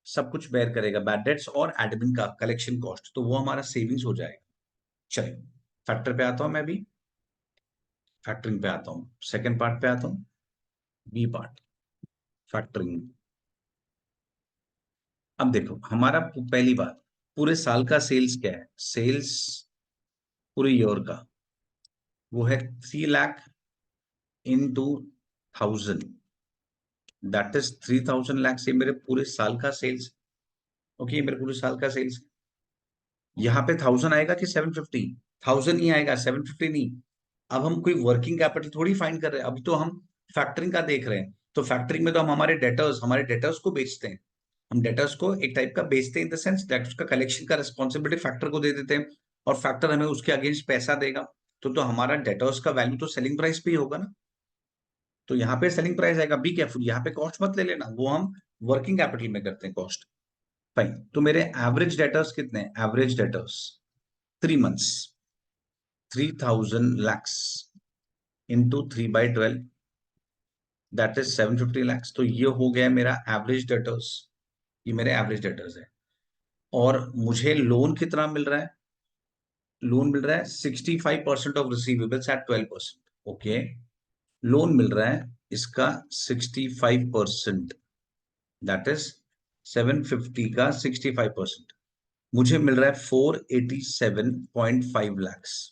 सब कुछ बेयर करेगा, बैड डेट्स और एडमिन का कलेक्शन कॉस्ट, तो वो हमारा सेविंग्स हो जाएगा। चलिए फैक्टर पे आता हूं, मैं भी फैक्टरिंग पे आता हूं, सेकेंड पार्ट पे आता हूं, बी पार्ट, फैक्टरिंग। अब देखो हमारा पहली बात, पूरे साल का सेल्स क्या है, सेल्स पूरे ईयर का वो है 3 lakh into 1000, that is 3000 lakh से मेरे पूरे साल का सेल्स। ओके, मेरे पूरे साल का सेल्स यहाँ पे 1000 आएगा कि 750? 1000 ही आएगा, 750 नहीं। अब हम कोई वर्किंग कैपिटल थोड़ी फाइंड कर रहे हैं, अभी तो हम फैक्टरिंग का देख रहे हैं। तो फैक्टरिंग में तो हम हमारे डेटर्स को बेचते हैं। हम डेटर्स को एक टाइप का बेचते हैं, इन द सेंस दैट उसका कलेक्शन का रिस्पॉन्सिबिलिटी फैक्टर को दे देते हैं, और फैक्टर हमें उसके अगेंस्ट पैसा देगा। तो हमारा डेटर्स का वैल्यू तो सेलिंग प्राइस पे ही होगा ना। तो यहाँ पे सेलिंग प्राइस आएगा, बी केयरफुल, यहाँ पे कॉस्ट मत ले लेना, वो हम वर्किंग कैपिटल में करते हैं कॉस्ट। फाइन, तो मेरे एवरेज डेटर्स कितने हैं, average debtors 3 months, 3000 lakhs into 3/12, that is 750 lakhs। तो ये हो गया मेरा एवरेज डेटर्स, ये मेरे एवरेज डेटर्स है। और मुझे लोन कितना मिल रहा है, लोन मिल रहा है 65% of receivables at 12%। Okay, loan मिल रहा है इसका 65%, दैट इज 750 का 65%, मुझे मिल रहा है 487.5 lakhs।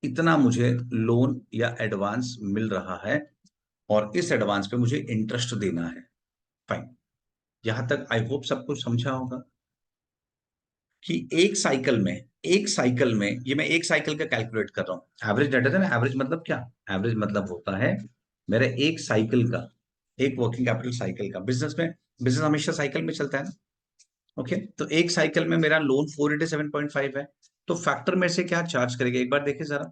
इतना मुझे लोन या एडवांस मिल रहा है, और इस एडवांस पे मुझे इंटरेस्ट देना है। फाइन, यहां तक आई होप सब कुछ समझा होगा कि एक साइकिल में ये मैं एक साइकिल का कैलकुलेट कर रहा हूं। एवरेज डाटा है ना, एवरेज मतलब क्या, एवरेज मतलब होता है मेरे एक साइकिल का, एक वर्किंग कैपिटल साइकिल का। बिजनेस हमेशा साइकिल में चलता है ना। ओके, तो एक साइकिल में मेरा लोन 487.5 है। तो फैक्टर में से क्या चार्ज करेगा, एक बार देखिए जरा,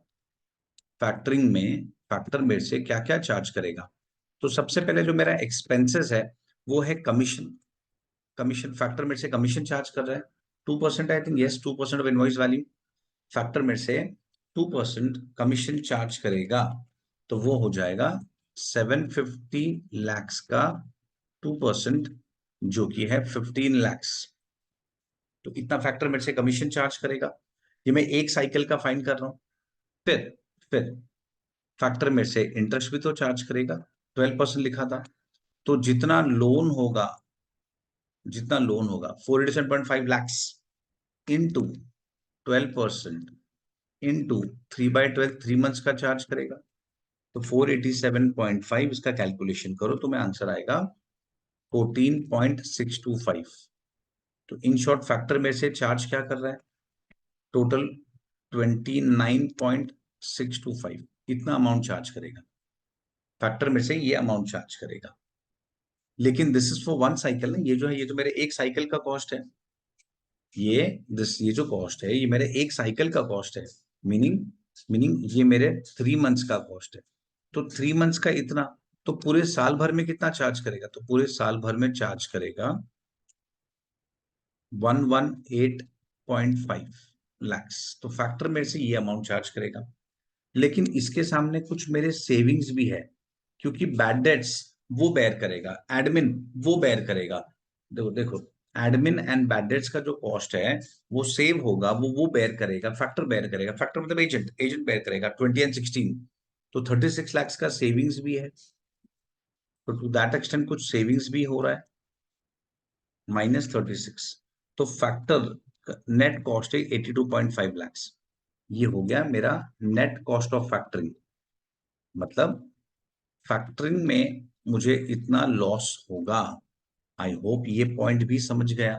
फैक्टरिंग में फैक्टर में से क्या क्या चार्ज करेगा। तो सबसे पहले जो मेरा एक्सपेंसेस है वो है कमीशन। कमीशन फैक्टर में से कमीशन चार्ज कर रहा है 2%, I think, yes, 2% of invoice value. Factor में से 2% कमीशन चार्ज करेगा, तो वो हो जाएगा 750 lakhs का 2%, जो कि है 15 lakhs। तो इतना फैक्टर में से कमीशन चार्ज करेगा, ये मैं एक साइकिल का फाइन कर रहा हूं। फिर फैक्टर में से इंटरेस्ट भी तो चार्ज करेगा, 12% लिखा था। तो जितना लोन होगा 487.5 lakhs इंटू 12% इंटू 3/12, 3 मंथ्स का चार्ज करेगा। तो 487.5, इसका कैलकुलेशन करो तो मैं आंसर आएगा 14.625। तो इन शॉर्ट फैक्टर में से चार्ज क्या कर रहा है, टोटल 29.625, इतना अमाउंट चार्ज करेगा। फैक्टर में से ये अमाउंट चार्ज करेगा। लेकिन this is for one cycle ना, ये जो मेरे एक साइकिल का कॉस्ट है, ये जो कॉस्ट है ये मेरे एक साइकिल का कॉस्ट है। मीनिंग मीनिंग ये मेरे 3 मंथ्स का कॉस्ट है। तो 3 मंथ्स का इतना, तो पूरे साल भर में कितना चार्ज करेगा, तो पूरे साल भर में चार्ज करेगा 118.5 lakhs। तो फैक्टर में से ये अमाउंट चार्ज करेगा। लेकिन इसके सामने कुछ मेरे सेविंग्स भी है, क्योंकि बैड डेट्स वो बेयर करेगा, एडमिन वो बेयर करेगा। देखो देखो, एडमिन एंड बैड डेट्स का जो कॉस्ट है वो सेव होगा, वो बेयर करेगा, फैक्टर बेयर करेगा। फैक्टर मतलब एजेंट एजेंट बेयर करेगा 20 and 16, तो 36 lakhs का सेविंग्स भी है। तो टू दैट एक्सटेंट कुछ सेविंग्स भी हो रहा है, -36। तो फैक्टर नेट कॉस्ट है 82.5 lakhs। ये हो गया मेरा नेट कॉस्ट ऑफ फैक्टरिंग। मतलब फैक्टरिंग में मुझे इतना लॉस होगा। आई होप ये पॉइंट भी समझ गया।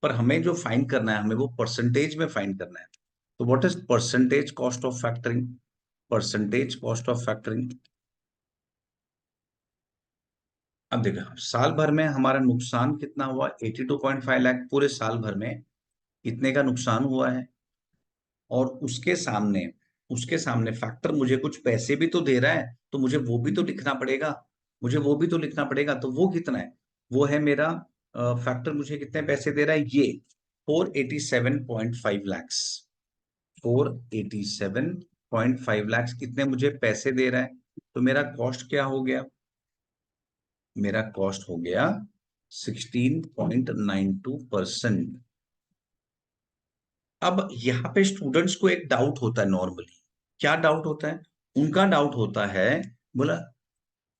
पर हमें जो फाइंड करना है, हमें वो परसेंटेज में फाइंड करना है। तो what is percentage cost of factoring, percentage cost of factoring. अब देखो साल भर में हमारा नुकसान कितना हुआ, 82.5 लाख पूरे साल भर में इतने का नुकसान हुआ है। और उसके सामने फैक्टर मुझे कुछ पैसे भी तो दे रहा है, तो मुझे वो भी तो लिखना पड़ेगा। तो वो कितना है, वो है मेरा फैक्टर मुझे कितने पैसे दे रहा है, ये 487.5 lakhs। 487.5 lakhs कितने मुझे पैसे दे रहा है। तो मेरा कॉस्ट क्या हो गया, मेरा कॉस्ट हो गया 16.92%। अब यहाँ पे स्टूडेंट्स को एक डाउट होता है नॉर्मली। क्या डाउट होता है? उनका डाउट होता है, बोला,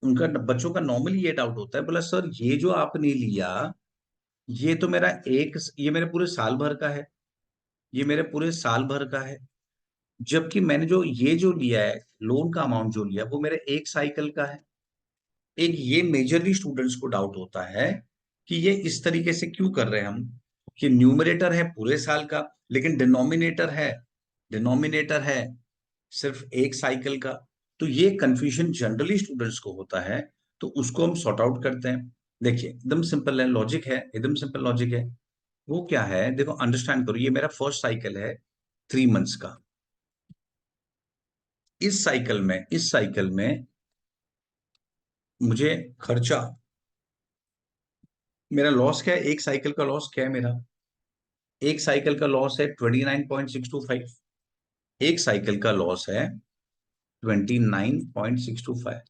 उनका बच्चों का नॉर्मली ये डाउट होता है, बोला सर ये जो आपने लिया, ये तो मेरा ये मेरे पूरे साल भर का है, ये मेरे पूरे साल भर का है। जबकि मैंने जो ये जो लिया है, लोन का अमाउंट जो लिया, वो मेरे एक साइकिल का है। एक ये मेजरली स्टूडेंट्स को डाउट होता है कि ये इस तरीके से क्यों कर रहे हैं हम, कि न्यूमरेटर है पूरे साल का, लेकिन डिनोमिनेटर है सिर्फ एक साइकिल का। तो ये कंफ्यूजन जनरली स्टूडेंट्स को होता है, तो उसको हम सॉर्ट आउट करते हैं। देखिए एकदम सिंपल है, लॉजिक है, एकदम सिंपल लॉजिक है। वो क्या है, देखो अंडरस्टैंड करो, ये मेरा फर्स्ट साइकिल है 3 मंथ्स का। इस साइकिल में मुझे खर्चा, मेरा लॉस क्या है, एक साइकिल का लॉस क्या है मेरा, एक साइकिल का लॉस है 29.625। एक साइकिल का लॉस है 29.625।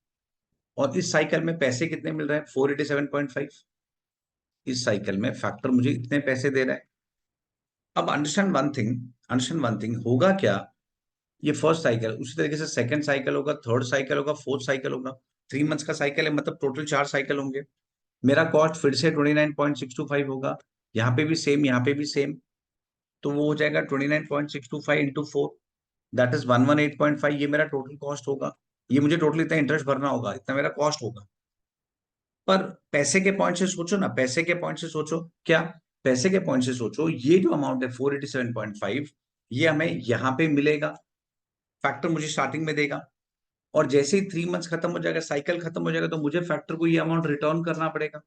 और इस साइकिल में पैसे कितने मिल रहे हैं, 487.5। इस साइकिल में फैक्टर मुझे इतने पैसे दे रहा है। अब अंडरस्टैंड वन थिंग होगा क्या, ये फर्स्ट साइकिल, उसी तरीके से सेकंड साइकिल होगा, थर्ड साइकिल होगा, फोर्थ साइकिल होगा। 3 मंथ्स का साइकिल है, मतलब टोटल 4 साइकिल होंगे। मेरा कॉस्ट फिर से 29.625 होगा, यहाँ पे भी सेम, यहाँ पे भी सेम। तो वो हो जाएगा 29.625 इंटू 4, दैट इज 118.5। ये मेरा टोटल कॉस्ट होगा। ये मुझे टोटल इतना इंटरेस्ट भरना होगा, इतना मेरा कॉस्ट होगा। पर पैसे के पॉइंट से सोचो ना, पैसे के पॉइंट से सोचो क्या, पैसे के पॉइंट से सोचो, ये जो अमाउंट है 487.5, ये हमें यहाँ पे मिलेगा, फैक्टर मुझे स्टार्टिंग में देगा। और जैसे ही 3 मंथ्स खत्म हो जाएगा, साइकिल खत्म हो जाएगा, तो मुझे फैक्टर को ये अमाउंट रिटर्न करना पड़ेगा।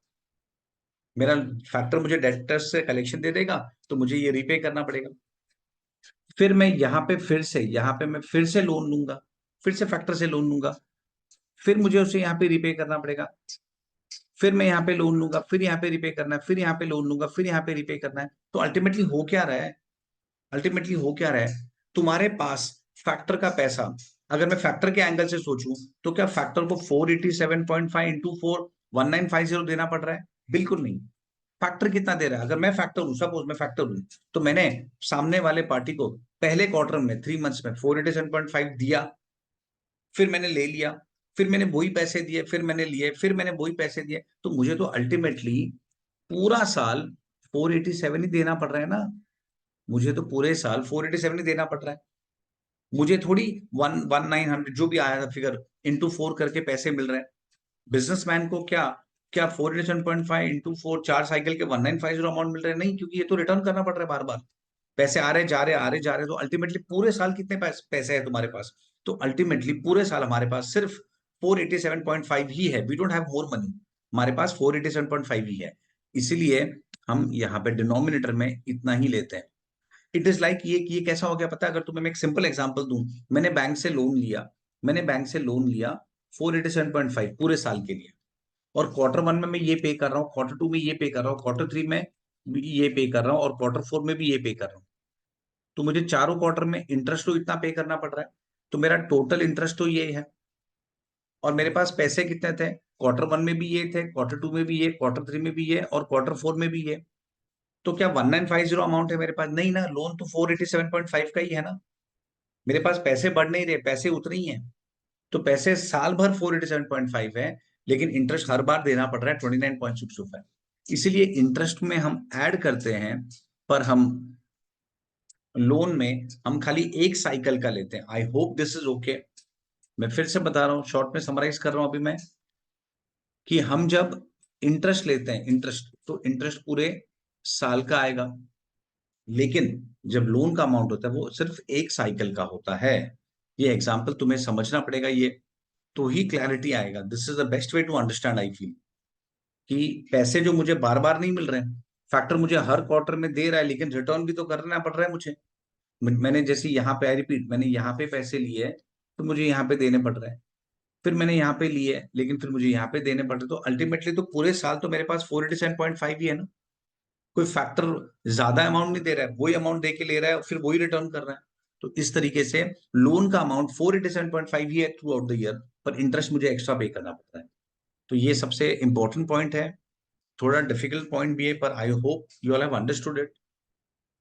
मेरा फैक्टर मुझे डेटर्स से कलेक्शन दे देगा, तो मुझे ये रीपे करना पड़ेगा। फिर मैं यहाँ पे यहाँ पे मैं फिर से लोन लूंगा, फिर से फैक्टर से लोन लूंगा, फिर मुझे उसे यहाँ पे रीपे करना पड़ेगा। फिर मैं यहाँ पे लोन लूंगा, फिर यहाँ पे रीपे करना है, फिर यहाँ पे लोन लूंगा, फिर यहाँ पे रीपे करना है। तो अल्टीमेटली हो क्या रहा है, अल्टीमेटली हो क्या रहा है, तुम्हारे पास फैक्टर का पैसा, अगर मैं फैक्टर के एंगल से सोचूं, तो क्या फैक्टर को 487.5 इंटू 41950 देना पड़ रहा है? बिल्कुल नहीं। फैक्टर कितना दे रहा है, अगर मैं फैक्टर हूं, सपोज मैं फैक्टर हूं, तो मैंने सामने वाले पार्टी को पहले क्वार्टर में 3 मंथ्स में 487.5 दिया, फिर मैंने ले लिया, फिर मैंने वही पैसे दिए, फिर मैंने लिए, फिर मैंने वही पैसे दिए, तो मुझे तो अल्टीमेटली पूरा साल 487 ही देना पड़ रहा है ना। मुझे तो पूरे साल 487 ही देना पड़ रहा है। मुझे थोड़ी 11900 जो भी आया था फिगर, इंटू 4 करके पैसे मिल रहे हैं। बिजनेसमैन को क्या, क्या 487.5 इंटू 4, 4 साइकिल के 1950 अमाउंट मिल रहे हैं? नहीं, क्योंकि ये तो रिटर्न करना पड़ रहा है बार बार। पैसे आ रहे जा रहे, आ रहे जा रहे, तो अल्टीमेटली पूरे साल कितने पैसे है तुम्हारे पास? तो अल्टीमेटली पूरे साल हमारे पास सिर्फ 487.5 ही है। We don't have more money, हमारे पास 487.5 ही है। इसीलिए हम यहाँ पे डिनोमिनेटर में इतना ही लेते हैं। इट इज लाइक ये कैसा हो गया पता है, अगर तुम्हें मैं एक सिंपल एग्जांपल दूं, मैंने बैंक से लोन लिया, मैंने बैंक से लोन लिया 487.5 पूरे साल के लिए, और क्वार्टर 1 में मैं ये पे कर रहा हूँ, क्वार्टर 2 में ये पे कर रहा हूँ, क्वार्टर 3 में भी ये पे कर रहा हूँ, और क्वार्टर 4 में भी ये पे कर रहा हूँ। तो मुझे चारों क्वार्टर में इंटरेस्ट तो इतना पे करना पड़ रहा है, तो मेरा टोटल इंटरेस्ट तो ये है। और मेरे पास पैसे कितने थे, क्वार्टर 1 में भी ये थे, क्वार्टर 2 में भी ये, क्वार्टर 3 में भी ये, और क्वार्टर 4 में भी ये। तो क्या 1950 अमाउंट है मेरे पास? नहीं ना, लोन तो 487.5 का ही है ना। मेरे पास पैसे बढ़ नहीं रहे, पैसे उतरे ही हैं। तो पैसे साल भर 487.5 है, लेकिन इंटरेस्ट हर बार देना पड़ रहा है 29.625। इसीलिए इंटरेस्ट में हम ऐड करते हैं, पर हम लोन में हम खाली एक साइकिल का लेते हैं। I hope this is okay. मैं फिर से बता रहा हूं, शॉर्ट में समराइज कर रहा हूं अभी मैं, कि हम जब इंटरेस्ट लेते हैं, इंटरेस्ट तो इंटरेस्ट पूरे साल का आएगा, लेकिन जब लोन का अमाउंट होता है वो सिर्फ एक साइकिल का होता है। ये एग्जाम्पल तुम्हें समझना पड़ेगा, ये तो ही क्लैरिटी आएगा। This is the best way to understand, I feel, कि पैसे जो मुझे बार बार नहीं मिल रहे हैं, फैक्टर मुझे हर क्वार्टर में दे रहा है, लेकिन रिटर्न भी तो करना पड़ रहा है मुझे। मैंने जैसे यहाँ पे, आई रिपीट, मैंने यहाँ पे पैसे लिए, तो मुझे यहाँ पे देने पड़ रहे हैं। फिर मैंने यहाँ पे लिए, लेकिन फिर मुझे यहाँ पे देने पड़ रहे, तो अल्टीमेटली तो पूरे साल तो मेरे पास 487.5 ही है ना। कोई फैक्टर ज्यादा अमाउंट नहीं दे रहा है, वही अमाउंट दे के ले रहा है और फिर वही रिटर्न कर रहा है। तो इस तरीके से लोन का अमाउंट 487.5 ही है थ्रू आउट द ईयर, पर इंटरेस्ट मुझे एक्स्ट्रा पे करना पड़ता है। तो ये सबसे इंपॉर्टेंट पॉइंट है। थोड़ा डिफिकल्ट पॉइंट भी है, पर I hope you all have understood it.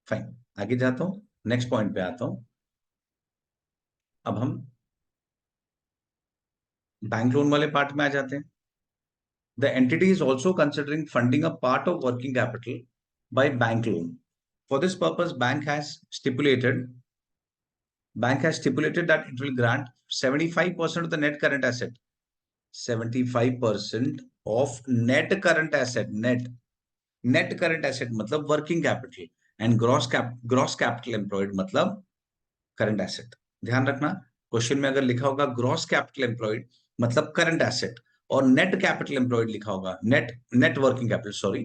Fine, आगे जाता हूँ, नेक्स्ट पॉइंट पे आता हूँ। अब हम बैंक लोन वाले पार्ट में आ जाते हैं। The entity is also considering funding a part of working capital by bank loan. For this purpose, bank has stipulated that it will grant 75% of the net current asset. 75% of net current asset. Net current asset मतलब working capital, and gross capital employed मतलब current asset. ध्यान रखना, question में अगर लिखा होगा gross capital employed मतलब current asset, और नेट कैपिटल एम्प्लॉयड लिखा होगा net working capital, sorry,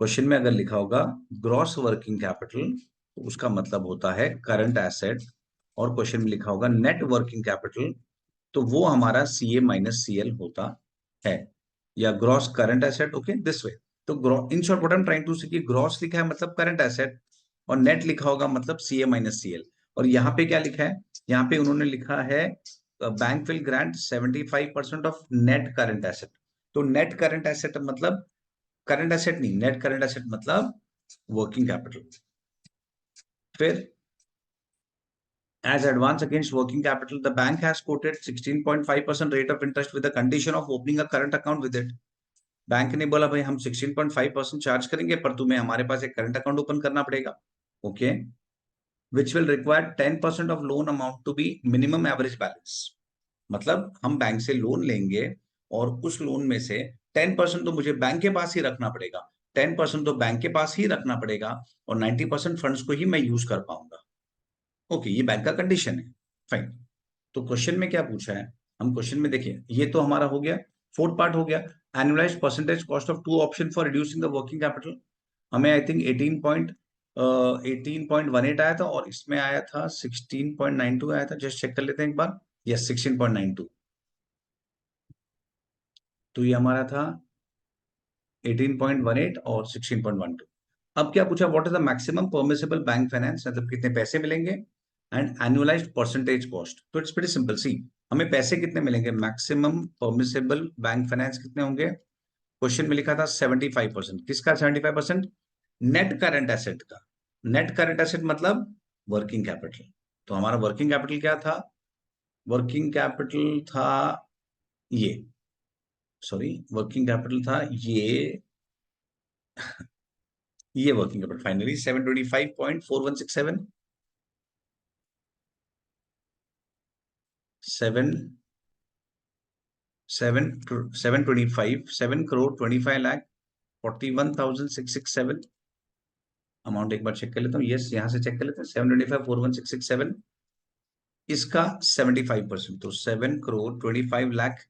question में अगर लिखा होगा ग्रॉस वर्किंग कैपिटल तो उसका मतलब होता है करंट एसेट, और क्वेश्चन में लिखा होगा नेट वर्किंग कैपिटल तो वो हमारा सी ए माइनस सी एल होता है, या gross current asset. Okay, this way. तो in short what I am trying to say कि ग्रॉस लिखा है मतलब करंट एसेट, और नेट लिखा होगा मतलब सी ए माइनस सी एल। और यहाँ पे क्या लिखा है, यहाँ पे उन्होंने लिखा है bank will grant 75% of net current asset. तो नेट करंट एसेट मतलब करंट एसेट नहीं, नेट करंट एसेट मतलब वर्किंग कैपिटल। फिर as advance against working capital, the bank has quoted 16.5% rate of interest with the condition of opening a current account with it. Bank ने बोला भाई हम 16.5% charge करेंगे, पर तुम्हें हमारे पास एक करंट अकाउंट ओपन करना पड़ेगा। Okay, which will require 10% of loan amount to be minimum average balance. मतलब हम बैंक से लोन लेंगे और उस लोन में से 10% तो मुझे बैंक के पास ही रखना पड़ेगा, 10% तो बैंक के पास ही रखना पड़ेगा, और 90% फंड्स को ही मैं यूज कर पाऊंगा। ओके, ये बैंक का कंडीशन है। फाइन। तो क्वेश्चन में क्या पूछा है, हम क्वेश्चन में देखिए, ये तो हमारा हो गया, फोर्थ पार्ट हो गया, annualised percentage cost of two option for reducing the working capital. हमें आई थिंक 18.18 आया था, और इसमें आया था 16.92 आया था। जस्ट चेक कर लेते हैं एक बार। यस, 16.92। तो ये हमारा था 18.18 और 16.12। अब क्या पूछा, what is the maximum permissible bank finance, मतलब कितने पैसे मिलेंगे, एंड एनुअलाइज्ड परसेंटेज कॉस्ट। तो इट्स वेरी सिंपल, सी हमें पैसे कितने मिलेंगे, मैक्सिमम परमिसिबल बैंक फाइनेंस कितने होंगे। क्वेश्चन में लिखा था 75%, किसका 75%, नेट करंट एसेट का। नेट करंट एसेट मतलब वर्किंग कैपिटल। तो हमारा वर्किंग कैपिटल क्या था, वर्किंग कैपिटल था ये, सॉरी, वर्किंग कैपिटल था ये working capital finally 725.4167, 7 crore 25 lakh 41,667 amount. एक बार चेक कर लेता हूँ, यस, यहां से चेक कर लेते हैं, 725,41,667, इसका 75%, तो 7 करोड़ 25 लाख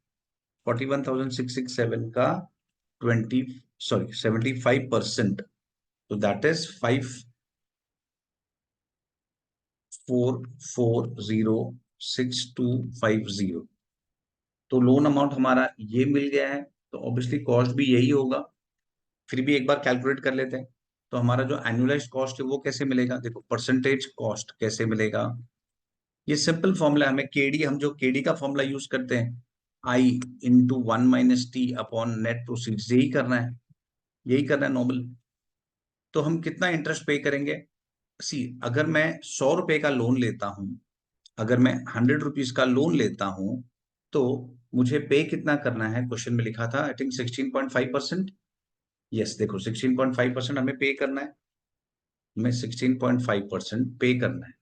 41,667 का 75%, तो दैट इज 54406250। तो लोन अमाउंट हमारा ये मिल गया है, तो ऑब्वियसली कॉस्ट भी यही होगा। फिर भी एक बार कैलकुलेट कर लेते हैं। तो हमारा जो एनुअलाइज्ड कॉस्ट है वो कैसे मिलेगा, देखो परसेंटेज कॉस्ट कैसे मिलेगा। ये सिंपल फॉर्मूला, हमें केडी, हम जो केडी का फॉर्मूला यूज करते हैं, I into 1 - T upon net proceeds, यही करना है, यही करना है नॉर्मल। तो हम कितना इंटरेस्ट पे करेंगे, सी अगर मैं 100 रुपए का लोन लेता हूं, अगर मैं 100 रुपीज का लोन लेता हूं, तो मुझे पे कितना करना है, क्वेश्चन में लिखा था आई थिंक 16.5%। यस, देखो 16.5% हमें पे करना है, हमें 16.5% पे करना है।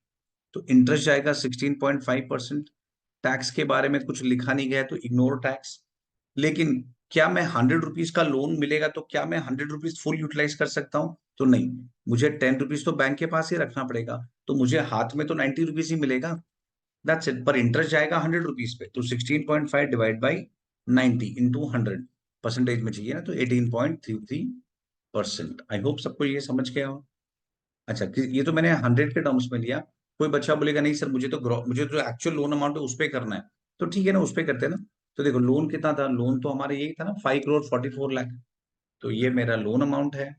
तो इंटरेस्ट जाएगा 16.5%। टैक्स के बारे में कुछ लिखा नहीं गया, तो इग्नोर टैक्स। लेकिन क्या मैं 100 रुपीज का लोन मिलेगा तो क्या मैं 100 रुपीज फुल यूटिलाइज कर सकता हूं, तो नहीं, मुझे 10 रुपीज तो बैंक के पास ही रखना पड़ेगा, तो मुझे हाथ में तो 90 रुपीज ही मिलेगा, दैट्स इट। पर इंटरेस्ट जाएगा 100 रुपीज पे, तो 16.5 डिवाइड बाई 90 × 100, परसेंटेज में चाहिए ना, तो 18.33%। आई होप सबको ये समझ गया हो। अच्छा, ये तो मैंने 100 के टर्म्स में लिया। कोई बच्चा बोलेगा नहीं सर, मुझे तो एक्चुअल लोन अमाउंट है उस पे करना है, तो ठीक है ना, उस पे करते हैं ना। तो देखो लोन कितना था, लोन तो हमारे यही था ना, 5 करोड़ 44 लाख। तो ये मेरा लोन अमाउंट है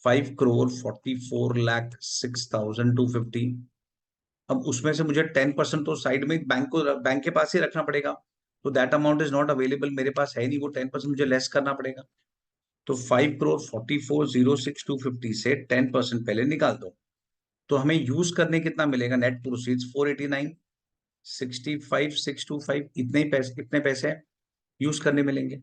5 करोड़ 44 लाख 6,250। अब उसमें से मुझे 10% तो साइड में बैंक के पास ही रखना पड़ेगा, तो that amount is not available, मेरे पास है नहीं वो 10%, मुझे लेस करना पड़ेगा। तो 5,44,06,250 से 10% पहले निकाल दो, तो हमें यूज करने कितना मिलेगा? नेट प्रोसीड्स 489, 65,625, इतने पैसे यूज करने मिलेंगे।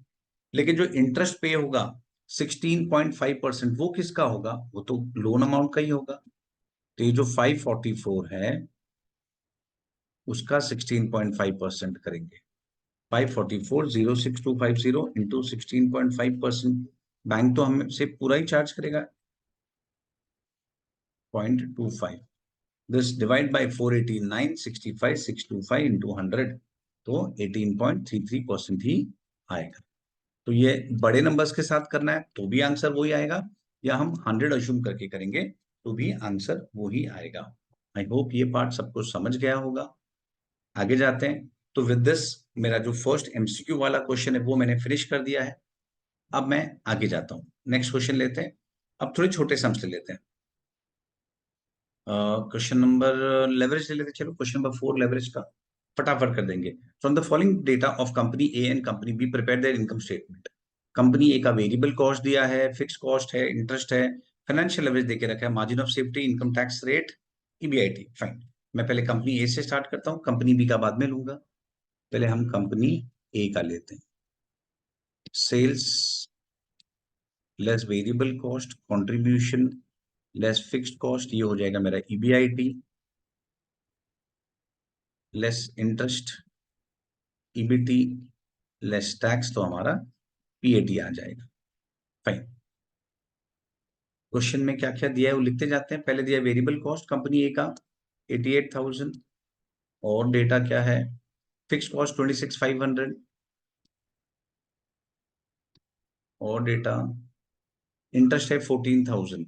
लेकिन जो इंटरेस्ट पे होगा 16.5%, वो किसका होगा? वो तो लोन अमाउंट का ही होगा। तो ये जो 544 है उसका 16.5% करेंगे। 544,06,250 इंटू 16.5%। बैंक तो हमसे पूरा ही चार्ज करेगा 0.25। दिस डिवाइड बाय 489, 65,625 इंटू 100, तो 18.33% ही आएगा। तो ये बड़े नंबर्स के साथ करना है तो भी आंसर वही आएगा, या हम 100 अज्यूम करके करेंगे तो भी आंसर वही आएगा। आई होप ये पार्ट सबको समझ गया होगा। आगे जाते हैं। तो विद दिस मेरा जो फर्स्ट एमसीक्यू वाला क्वेश्चन है वो मैंने फिनिश कर दिया है। अब मैं आगे जाता हूँ, नेक्स्ट क्वेश्चन लेते हैं। अब थोड़े छोटे सम्स ले लेते हैं। क्वेश्चन नंबर लेवरेज ले लेते हैं। चलो क्वेश्चन नंबर 4 लेवरेज का फटाफट कर देंगे। From the following data of company A and company B prepare their income statement. Company A का वेरिएबल कॉस्ट दिया है, फिक्स कॉस्ट है, इंटरेस्ट है, फाइनेंशियल लेवरेज देके रखा है, margin of safety, income tax rate, EBIT. Fine. मैं पहले कंपनी ए से स्टार्ट करता हूँ, कंपनी बी का बाद में लूंगा। पहले हम कंपनी ए का लेते हैं। Sales less variable cost, contribution less fixed cost, ये हो जाएगा मेरा EBIT, less interest, EBT, less tax, तो हमारा पीएटी आ जाएगा। फाइन। क्वेश्चन में क्या क्या दिया है वो लिखते जाते हैं। पहले दिया वेरिएबल कॉस्ट कंपनी ए का 88,000, और डेटा क्या है? फिक्स कॉस्ट 26,500, और डेटा इंटरेस्ट है 14,000।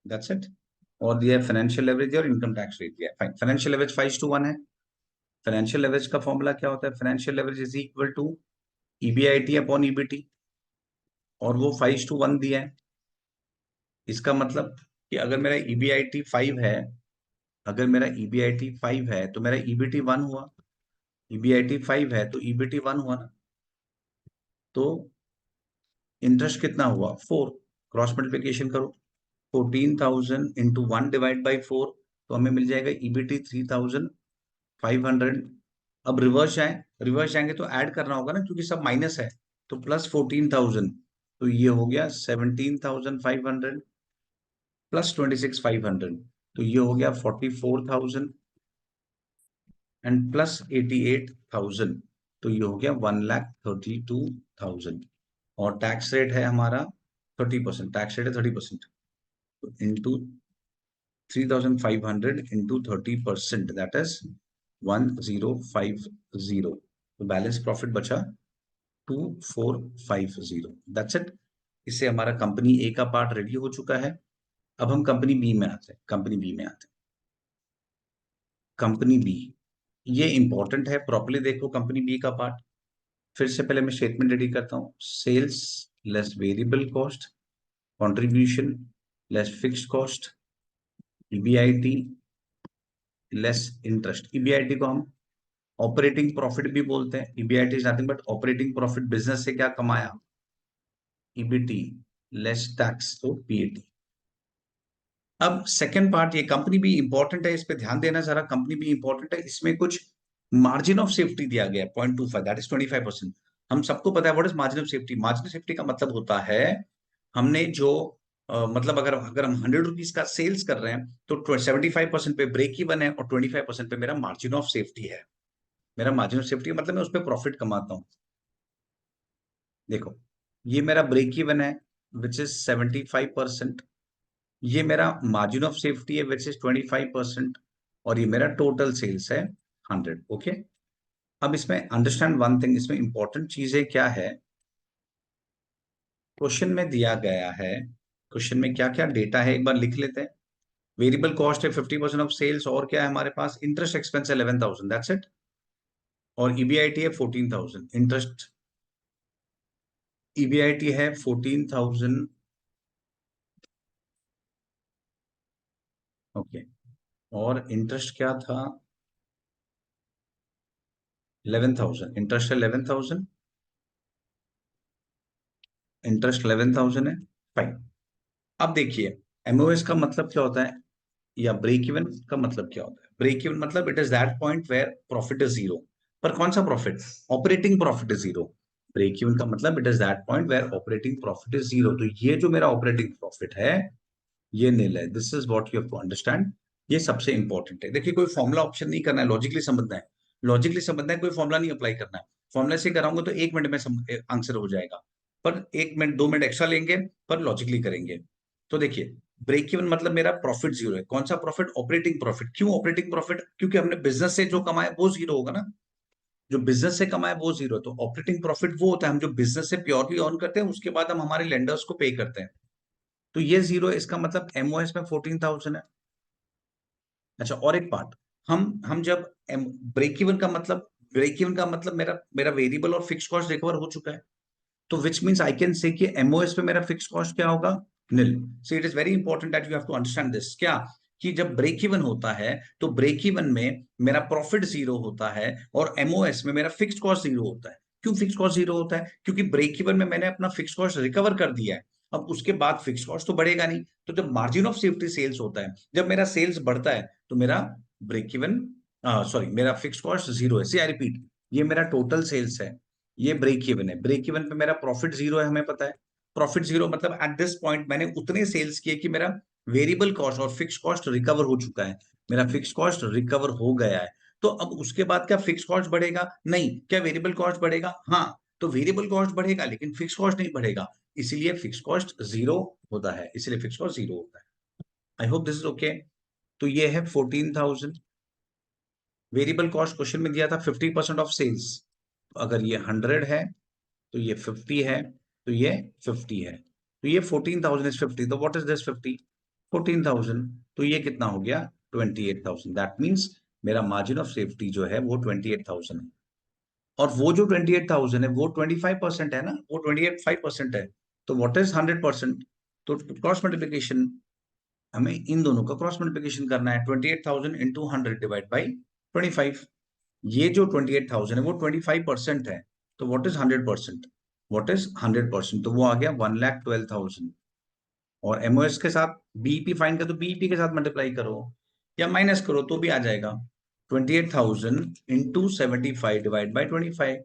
That's it. और दिया है फाइनेंशियल लेवरेज और इनकम टैक्स रेट दिया है। फाइन। फाइनेंशियल लेवरेज 5:1 है। फाइनेंशियल लेवरेज का फॉर्मूला क्या होता है? Financial leverage is equal to EBIT upon EBT, और वो 5:1 दिया है। इसका मतलब कि अगर मेरा ईबीआईटी 5 है, अगर मेरा ईबीआईटी 5 है तो मेरा ईबीटी 1 हुआ। ईबीआईटी 5 है तो ईबीटी 1 हुआ ना। तो इंटरेस्ट कितना हुआ? 4। क्रॉस मल्टीप्लीकेशन करो, 14,000 इंटू 1 डिवाइड बाई 4, तो हमें मिल जाएगा ईबीटी 3,500। अब रिवर्स जाए, रिवर्स जाएंगे तो ऐड करना होगा ना, क्योंकि सब माइनस है। तो प्लस 14,000, तो ये हो गया 17,500, प्लस 26,500, तो ये हो गया 44,000, एंड प्लस 88,000, तो ये हो गया 1,32,000। और टैक्स रेट है हमारा 30%, टैक्स रेट है 30%। तो इंटू 3,500 इंटू 30%, दैट इज 1,050। तो बैलेंस प्रॉफिट बचा 2,450। That's it. इससे हमारा कंपनी ए का पार्ट रेडी हो चुका है। अब हम कंपनी बी में आते हैं। कंपनी बी में आते हैं। कंपनी बी, ये इंपॉर्टेंट है, प्रॉपर्ली देखो कंपनी बी का पार्ट। फिर से पहले मैं स्टेटमेंट रेडी करता हूँ। Sales less variable cost, contribution less fixed cost, EBIT less interest. EBIT को हम ऑपरेटिंग प्रॉफिट भी बोलते हैं। EBIT is nothing but operating profit, business से क्या कमाया, ईबीटी लेस टैक्स, तो पीएटी। अब सेकंड पार्ट, ये कंपनी भी इंपॉर्टेंट है, इस पे ध्यान देना जरा। कंपनी भी इंपॉर्टेंट है, इसमें कुछ मार्जिन ऑफ सेफ्टी दिया गया है 0.25, दैट इज 25%। हम सबको पता है what is margin of safety. Margin of safety का मतलब होता है हमने जो मतलब अगर अगर हम 100 रुपीज का सेल्स कर रहे हैं तो 75% पे ब्रेक इवन है और 25% पे मेरा मार्जिन ऑफ सेफ्टी है। मेरा मार्जिन ऑफ सेफ्टी मतलब मैं उस पर प्रॉफिट कमाता हूँ। देखो, ये मेरा ब्रेक इवन है विच इज 75%, ये मेरा मार्जिन ऑफ सेफ्टी है विच इज 25%, और ये मेरा टोटल सेल्स है 100। ओके। अब इसमें अंडरस्टैंड वन थिंग, इसमें इंपॉर्टेंट चीजें क्या है, क्वेश्चन में दिया गया है। क्वेश्चन में क्या क्या डेटा है एक बार लिख लेते हैं। वेरिएबल कॉस्ट है 50% ऑफ सेल्स, और क्या है हमारे पास? इंटरेस्ट एक्सपेंस है 11,000, दैट्स इट। और ईबीआईटी है 14,000। इंटरेस्ट, ईबीआईटी है 14,000। ओके। और इंटरेस्ट क्या था? 11,000। इंटरेस्ट है 11,000, इंटरेस्ट 11,000 है, फाइन। अब देखिए एमओएस का मतलब क्या होता है या ब्रेक इवन का मतलब क्या होता है। ब्रेक इवन मतलब it is that point where profit is zero. पर कौन सा profit? Operating profit is zero. Break even का मतलब it is that point where operating profit is zero. तो ये जो मेरा ऑपरेटिंग प्रॉफिट है ये नील है। This is what you have to understand. ये सबसे इंपॉर्टेंट है। देखिए कोई फॉर्मुला ऑप्शन नहीं करना है, लॉजिकली समझना है। लॉजिकली समझना है, कोई फॉर्मुला नहीं अप्लाई करना है। फॉर्मुला से कराऊंगा तो 1 मिनट में आंसर हो जाएगा, पर 1 मिनट 2 मिनट एक्स्ट्रा लेंगे, पर लॉजिकली करेंगे। तो देखिए ब्रेक इवन मतलब मेरा प्रॉफिट जीरो है। कौन सा प्रॉफिट? Operating profit. क्यों ऑपरेटिंग प्रॉफिट? क्योंकि हमने बिजनेस से जो कमाया वो जीरो होगा ना। जो बिजनेस से कमाया वो जीरो। तो ऑपरेटिंग प्रॉफिट वो होता है हम जो बिजनेस से प्योरली अर्न करते हैं, उसके बाद हम हमारे लेंडर्स को पे करते हैं। तो ये जीरो है, इसका मतलब एमओएस में 14,000 है। अच्छा और एक पार्ट, हम जब ब्रेक इवन का मतलब मेरा मेरा वेरिएबल और फिक्स कॉस्ट रिकवर हो चुका है। तो which means I can say कि एमओएस पे मेरा फिक्स कॉस्ट क्या होगा? Nil. So it is very important that you have to understand this. क्या कि जब ब्रेक इवन होता है तो ब्रेक इवन में मेरा प्रॉफिट जीरो होता है और एमओएस में मेरा फिक्स कॉस्ट जीरो होता है। क्यों फिक्स कॉस्ट जीरो होता है? क्योंकि ब्रेक इवन में मैंने अपना फिक्स कॉस्ट रिकवर कर दिया है। अब उसके बाद फिक्स कॉस्ट तो बढ़ेगा नहीं। तो जब मार्जिन ऑफ सेफ्टी सेल्स होता है, जब मेरा सेल्स बढ़ता है, तो मेरा ब्रेक इवन सॉरी मेरा फिक्स कॉस्ट जीरो है। सी आई रिपीट, ये मेरा टोटल सेल्स है, ये ब्रेक इवन है। ब्रेक इवन पे मेरा प्रॉफिट जीरो है, हमें पता है। प्रॉफिट जीरो मतलब एट दिस पॉइंट मैंने उतने सेल्स किए कि मेरा वेरिएबल कॉस्ट और फिक्स कॉस्ट रिकवर हो चुका है। मेरा फिक्स कॉस्ट रिकवर हो गया है। तो अब उसके बाद क्या फिक्स कॉस्ट बढ़ेगा? नहीं। क्या वेरिएबल कॉस्ट बढ़ेगा? हाँ। तो वेरिएबल कॉस्ट बढ़ेगा लेकिन फिक्स कॉस्ट नहीं बढ़ेगा, इसीलिए फिक्स कॉस्ट जीरो होता है। इसलिए फिक्स कॉस्ट जीरो होता है। I hope this is okay. तो ये है 14,000। वेरिएबल कॉस्ट क्वेश्चन में दिया था 50% ऑफ सेल्स। अगर ये 100 है तो ये 50 है, तो ये 50 है। तो ये 14,000 इज 50। तो व्हाट इज दिस 50? 14,000। तो ये कितना हो गया? 28,000। दैट मीन्स मेरा मार्जिन ऑफ सेफ्टी जो है वो 28,000 है। और वो जो 28,000 है वो 25% है ना, वो 28.5% है। तो व्हाट इज 100%? तो क्रॉस मल्टीप्लीकेशन, हमें इन दोनों का क्रॉस मल्टीप्लीकेशन करना है। 28,000 इंटू 100 डिवाइड बाई 25। ये जो 28,000 है वो 25% है। तो व्हाट इज 100%? What is 100%? तो वो आ गया 1,12,000। और एमओएस के साथ बीईपी फाइन का, तो बीईपी के साथ मल्टीप्लाई करो या माइनस करो तो भी आ जाएगा। 28,000 इंटू 75 डिवाइड बाई 25,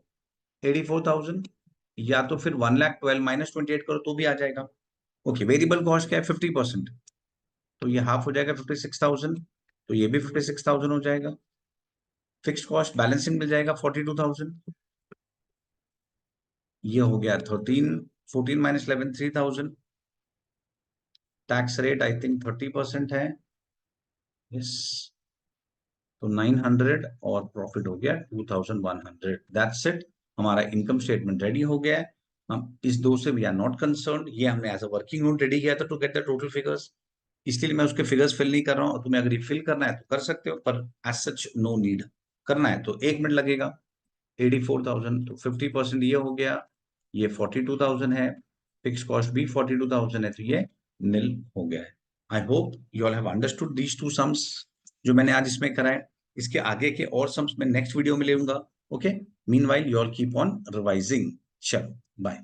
84,000। या तो फिर 1,12,000 माइनस 28 करो तो भी आ जाएगा। ओके, वेरिएबल कॉस्ट क्या है? 50%। तो ये हाफ हो जाएगा 56,000। तो ये भी 56,000 हो जाएगा। फिक्स कॉस्ट बैलेंसिंग मिल जाएगा 42,000। ये हो गया 13, 14 minus 11, 3,000। Tax rate I think 30% है। यस। तो 900 और प्रॉफिट हो गया 2,100। That's it. हमारा इनकम स्टेटमेंट रेडी हो गया है। हम इस दो से वी आर नॉट कंसर्न। ये हमने as a working note ready किया था to get the total figures. इसलिए मैं उसके फिगर्स फिल नहीं कर रहा हूँ। और तुम्हें अगर ये फिल करना है तो कर सकते हो, पर एज सच नो नीड। करना है तो 1 मिनट लगेगा। 84,000, तो 50% ये हो गया। ये 42,000 है। फिक्स कॉस्ट भी 42,000 है, तो ये निल हो गया है। I hope you all have understood these two sums जो मैंने आज इसमें कराए। इसके आगे के और सम्स मैं नेक्स्ट वीडियो में ले लूंगा। Okay, meanwhile you all keep on revising. चलो बाय।